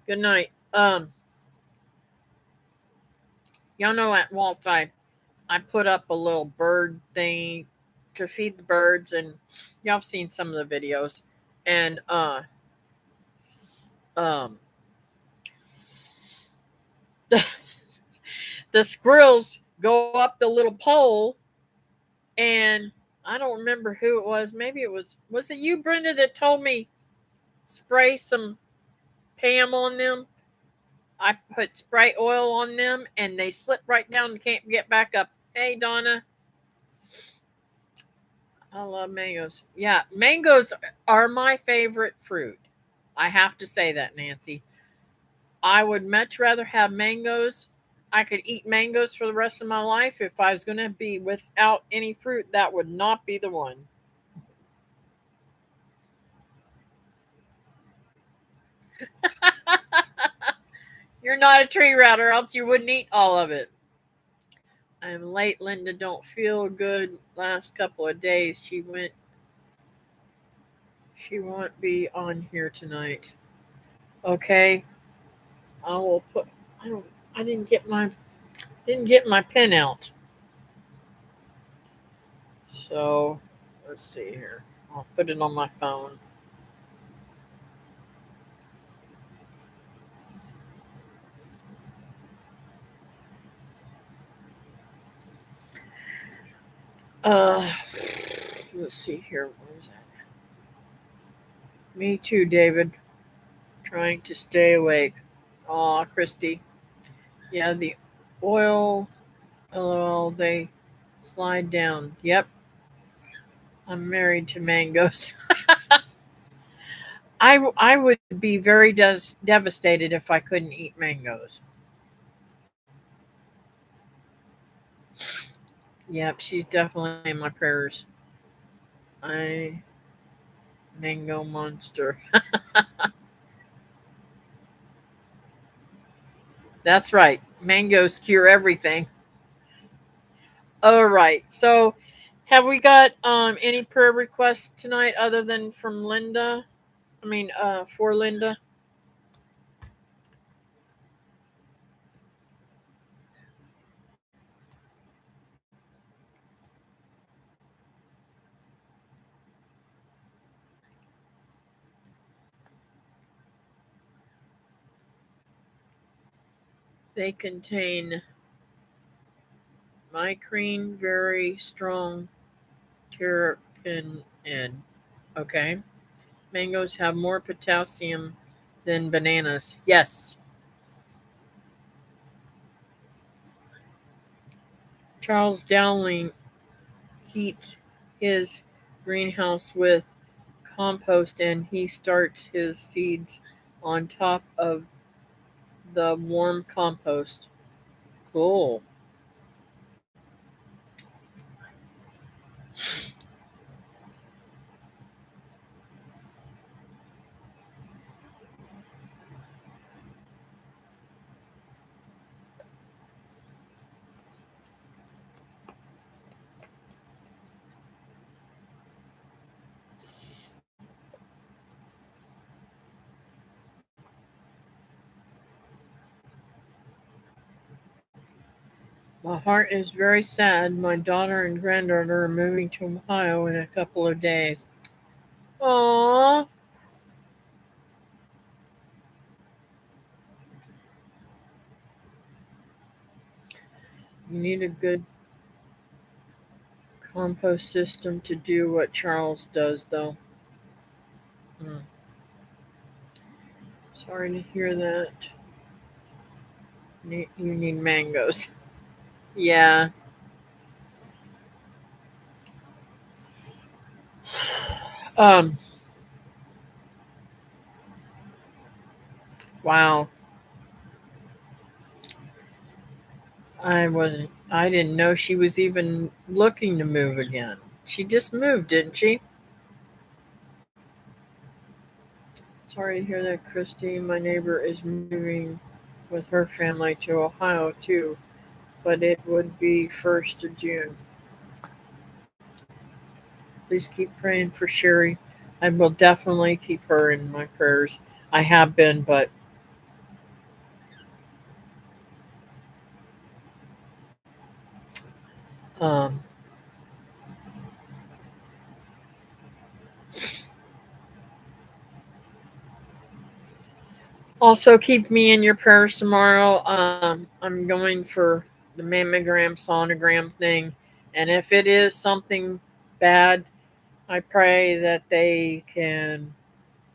Good night. Y'all know at Walt I put up a little bird thing to feed the birds, and y'all have seen some of the videos. And um the, the squirrels go up the little pole, and I don't remember who it was. Maybe was it you, Brenda, that told me spray some Pam on them? I put spray oil on them and they slip right down and can't get back up. Hey, Donna. I love mangoes. Yeah, mangoes are my favorite fruit. I have to say that, Nancy. I would much rather have mangoes. I could eat mangoes for the rest of my life. If I was going to be without any fruit, that would not be the one. You're not a tree rat, or else you wouldn't eat all of it. I'm late. Linda don't feel good last couple of days. She won't be on here tonight. Okay. I will put I don't I didn't get my pen out. So let's see here. I'll put it on my phone. Uh let's see here. Where's that? Me too, David. Trying to stay awake. Aw, Christy. Yeah, the oil LOL they slide down. Yep. I'm married to mangoes. I would be very devastated if I couldn't eat mangoes. Yep, she's definitely in my prayers. I mango monster. That's right. Mangoes cure everything. All right. So, have we got any prayer requests tonight other than from Linda? I mean, for Linda. They contain micrine, very strong terpene. Okay. Mangoes have more potassium than bananas. Yes. Charles Dowling heats his greenhouse with compost and he starts his seeds on top of the warm compost. Cool. My heart is very sad. My daughter and granddaughter are moving to Ohio in a couple of days. Aww. You need a good compost system to do what Charles does, though. Hmm. Sorry to hear that. You need mangoes. Yeah. Um. Wow. I didn't know she was even looking to move again. She just moved, didn't she? Sorry to hear that, Christy. My neighbor is moving with her family to Ohio too, but it would be 1st of June. Please keep praying for Sherry. I will definitely keep her in my prayers. I have been, but um, also keep me in your prayers tomorrow. I'm going for the mammogram sonogram thing, and if it is something bad, I pray that they can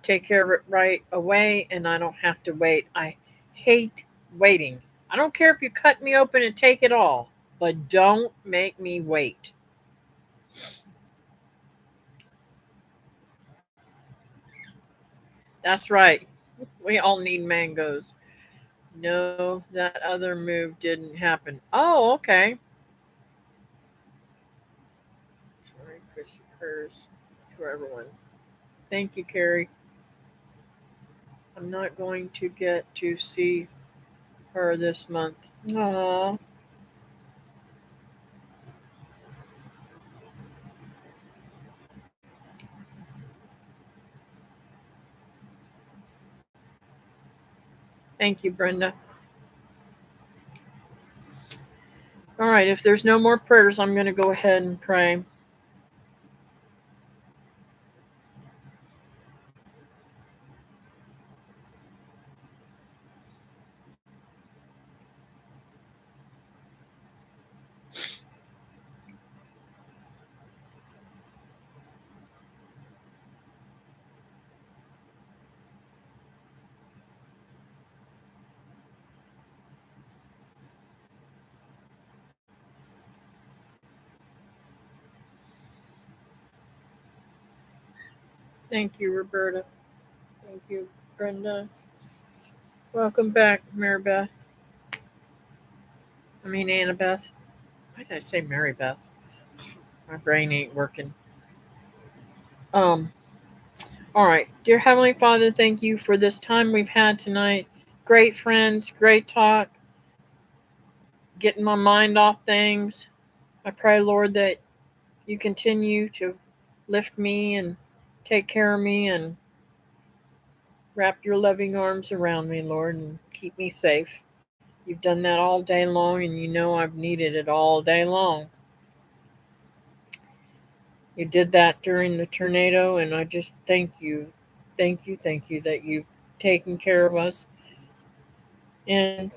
take care of it right away and I don't have to wait. I hate waiting. I don't care if you cut me open and take it all, but don't make me wait. That's right. We all need mangoes. No, that other move didn't happen. Oh, okay. Sorry, Chris occurs to everyone. Thank you, Carrie. I'm not going to get to see her this month. Aw. Thank you, Brenda. All right, if there's no more prayers, I'm going to go ahead and pray. Thank you, Roberta. Thank you, Brenda. Welcome back, Marybeth. I mean, Annabeth. Why did I say Marybeth? My brain ain't working. Um. All right, dear Heavenly Father, thank you for this time we've had tonight. Great friends, great talk, getting my mind off things. I pray, Lord, that you continue to lift me and take care of me and wrap your loving arms around me, Lord, and keep me safe. You've done that all day long, and you know I've needed it all day long. You did that during the tornado, and I just thank you. Thank you that you've taken care of us. And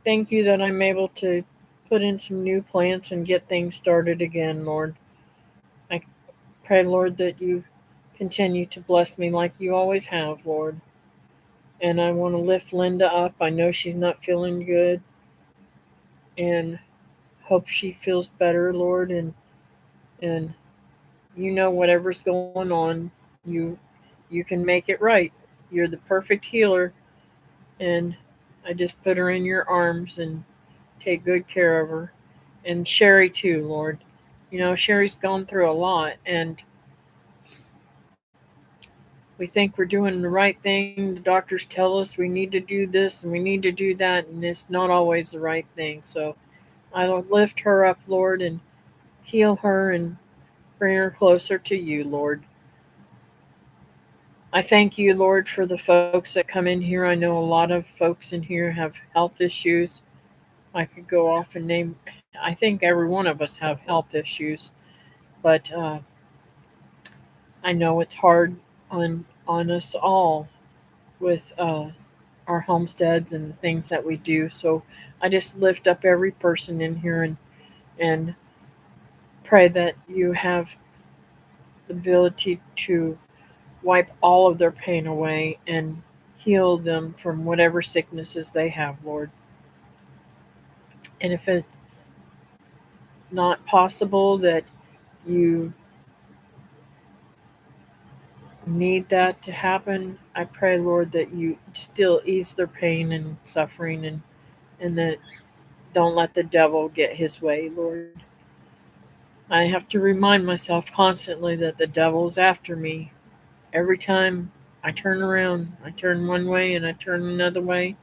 thank you that I'm able to put in some new plants and get things started again, Lord. I pray, Lord, that you continue to bless me like you always have, Lord. And I want to lift Linda up. I know she's not feeling good and hope she feels better, Lord. And you know whatever's going on, you you can make it right. You're the perfect healer, and I just put her in your arms and take good care of her. And Sherry too, Lord. You know, Sherry's gone through a lot, and we think we're doing the right thing. The doctors tell us we need to do this and we need to do that, and it's not always the right thing. So I will lift her up, Lord, and heal her and bring her closer to you, Lord. I thank you, Lord, for the folks that come in here. I know a lot of folks in here have health issues. I could go off and name I think every one of us have health issues, but I know it's hard on us all with our homesteads and things that we do. So I just lift up every person in here and pray that you have the ability to wipe all of their pain away and heal them from whatever sicknesses they have, Lord. And if it's not possible that you need that to happen, I pray, Lord, that you still ease their pain and suffering and that don't let the devil get his way, Lord. I have to remind myself constantly that the devil's after me. Every time I turn around, I turn one way and I turn another way.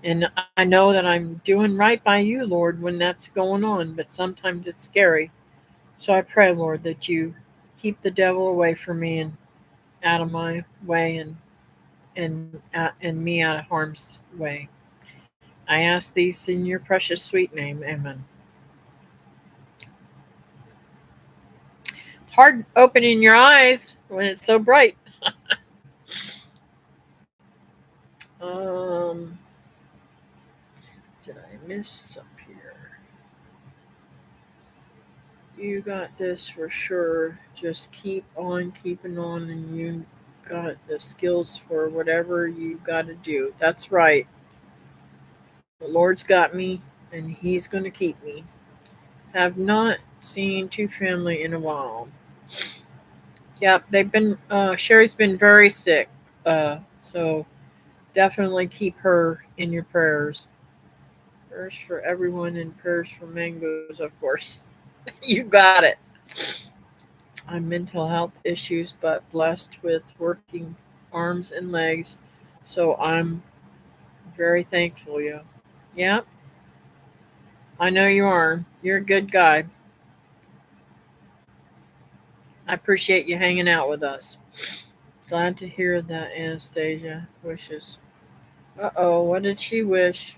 And I know that I'm doing right by you, Lord, when that's going on, but sometimes it's scary. So I pray, Lord, that you keep the devil away from me and out of my way and me out of harm's way. I ask these in your precious sweet name. Amen. It's hard opening your eyes when it's so bright. Um, did I miss up here? You got this for sure. Just keep on keeping on, and you got the skills for whatever you got to do. That's right. The Lord's got me, and He's going to keep me. Have not seen two family in a while. Yep, they've been. Sherry's been very sick, so definitely keep her in your prayers. Prayers for everyone, and prayers for mangoes, of course. You got it. I'm mental health issues, but blessed with working arms and legs, so I'm very thankful. Yeah, yeah, I know you are. You're a good guy. I appreciate you hanging out with us. Glad to hear that Anastasia wishes. Uh oh, what did she wish?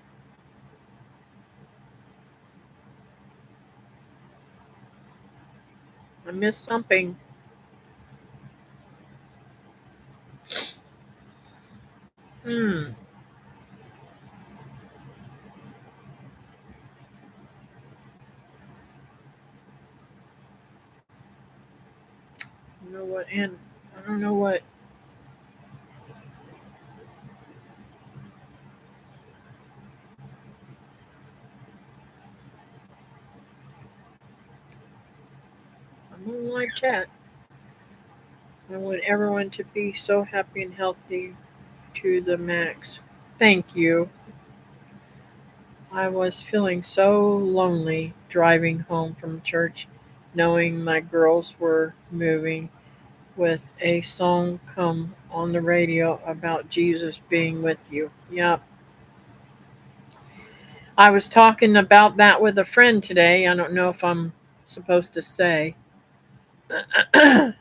I missed something. Hmm. You know what? And I don't know what. I don't like that. I want everyone to be so happy and healthy to the max. Thank you. I was feeling so lonely driving home from church, knowing my girls were moving with a song come on the radio about Jesus being with you. Yep. I was talking about that with a friend today. I don't know if I'm supposed to say that,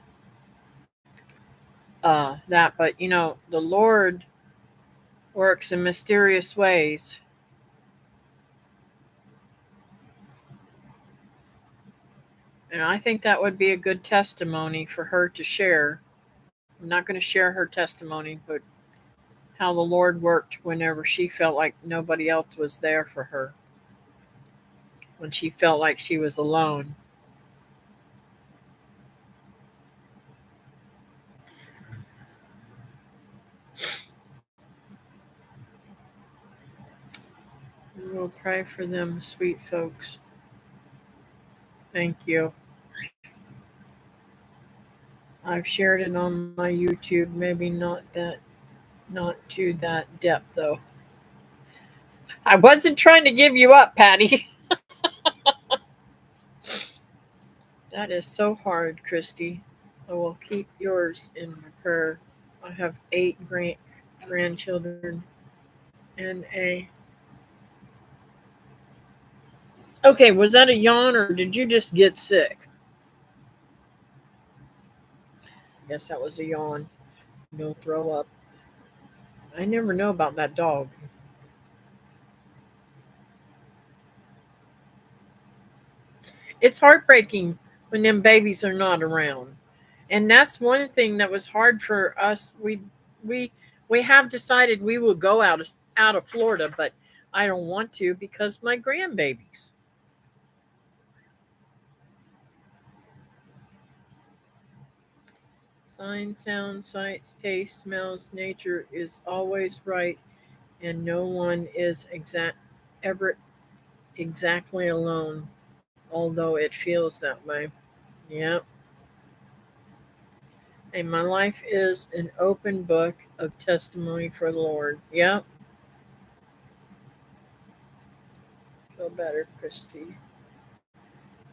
but the Lord works in mysterious ways. And I think that would be a good testimony for her to share. I'm not going to share her testimony, but how the Lord worked whenever she felt like nobody else was there for her, when she felt like she was alone. We'll pray for them, sweet folks. Thank you. I've shared it on my YouTube, maybe not to that depth though. I wasn't trying to give you up, Patty. That is so hard, Christy. I will keep yours in my prayer. I have 8 grandchildren and a. Okay, was that a yawn or did you just get sick? Yes, that was a yawn. No throw up. I never know about that dog. It's heartbreaking when them babies are not around. And that's one thing that was hard for us. We we have decided we will go out of Florida, but I don't want to because my grandbabies. Sign, sound, sights, taste, smells, nature is always right, and no one is ever exactly alone, although it feels that way. Yeah. And my life is an open book of testimony for the Lord. Yeah. Feel better, Christy.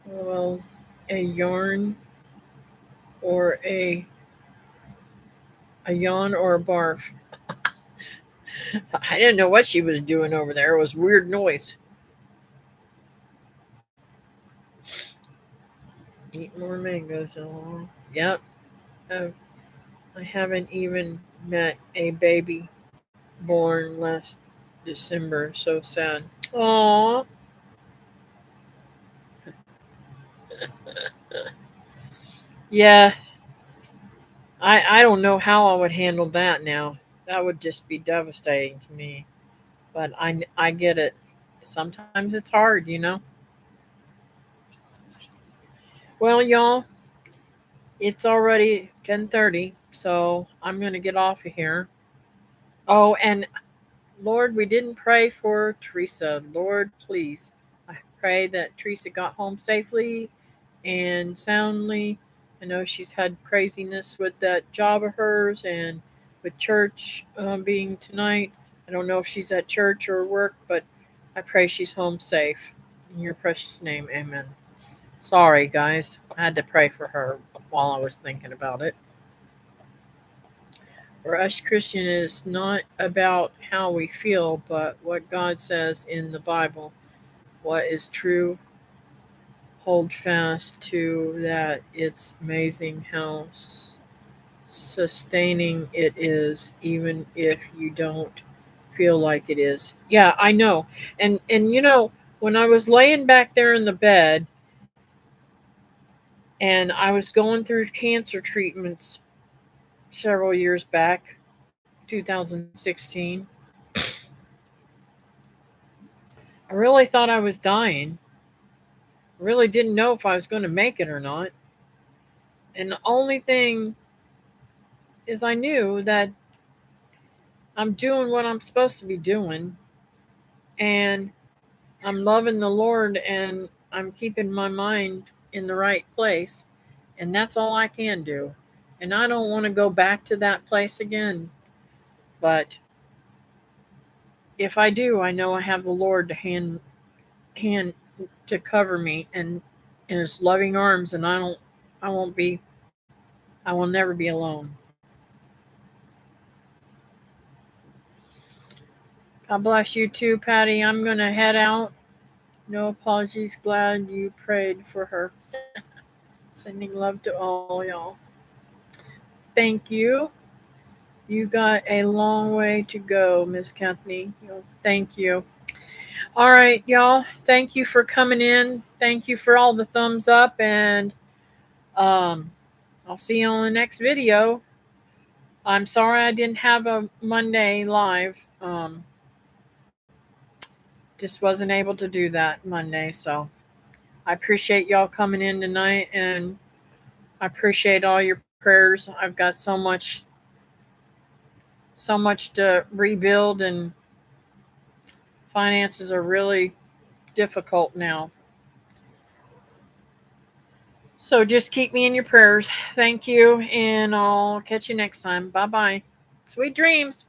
Well, a yarn or a yawn or a barf. I didn't know what she was doing over there. It was weird noise. Eat more mangoes. Oh, yep. Oh, I haven't even met a baby born last December. So sad. Aw. Yeah, I don't know how I would handle that now. That would just be devastating to me. But I get it. Sometimes it's hard. Well, y'all, it's already 10:30, so I'm going to get off of here. Oh, and Lord, we didn't pray for Teresa. Lord, please. I pray that Teresa got home safely and soundly. I know she's had craziness with that job of hers and with church being tonight. I don't know if she's at church or work, but I pray she's home safe. In your precious name, amen. Sorry, guys. I had to pray for her while I was thinking about it. For us, Christian is not about how we feel, but what God says in the Bible. What is true, hold fast to that. It's amazing how sustaining it is, even if you don't feel like it is. Yeah, I know. And when I was laying back there in the bed and I was going through cancer treatments several years back, 2016, I really thought I was dying. I really didn't know if I was going to make it or not. And the only thing is, I knew that I'm doing what I'm supposed to be doing, and I'm loving the Lord, and I'm keeping my mind in the right place, and that's all I can do. And I don't want to go back to that place again, but if I do, I know I have the Lord to hand to cover me and in His loving arms, and I won't be, I will never be alone. God bless you too, Patty. I'm gonna head out. No apologies. Glad you prayed for her. Sending love to all y'all. Thank you. You got a long way to go, Miss Kathleen. Thank you. All right, y'all. Thank you for coming in. Thank you for all the thumbs up, and um, I'll see you on the next video. I'm sorry I didn't have a Monday live. Just wasn't able to do that Monday, so I appreciate y'all coming in tonight, and I appreciate all your prayers. I've got so much to rebuild, and finances are really difficult now. So just keep me in your prayers. Thank you, and I'll catch you next time. Bye bye. Sweet dreams.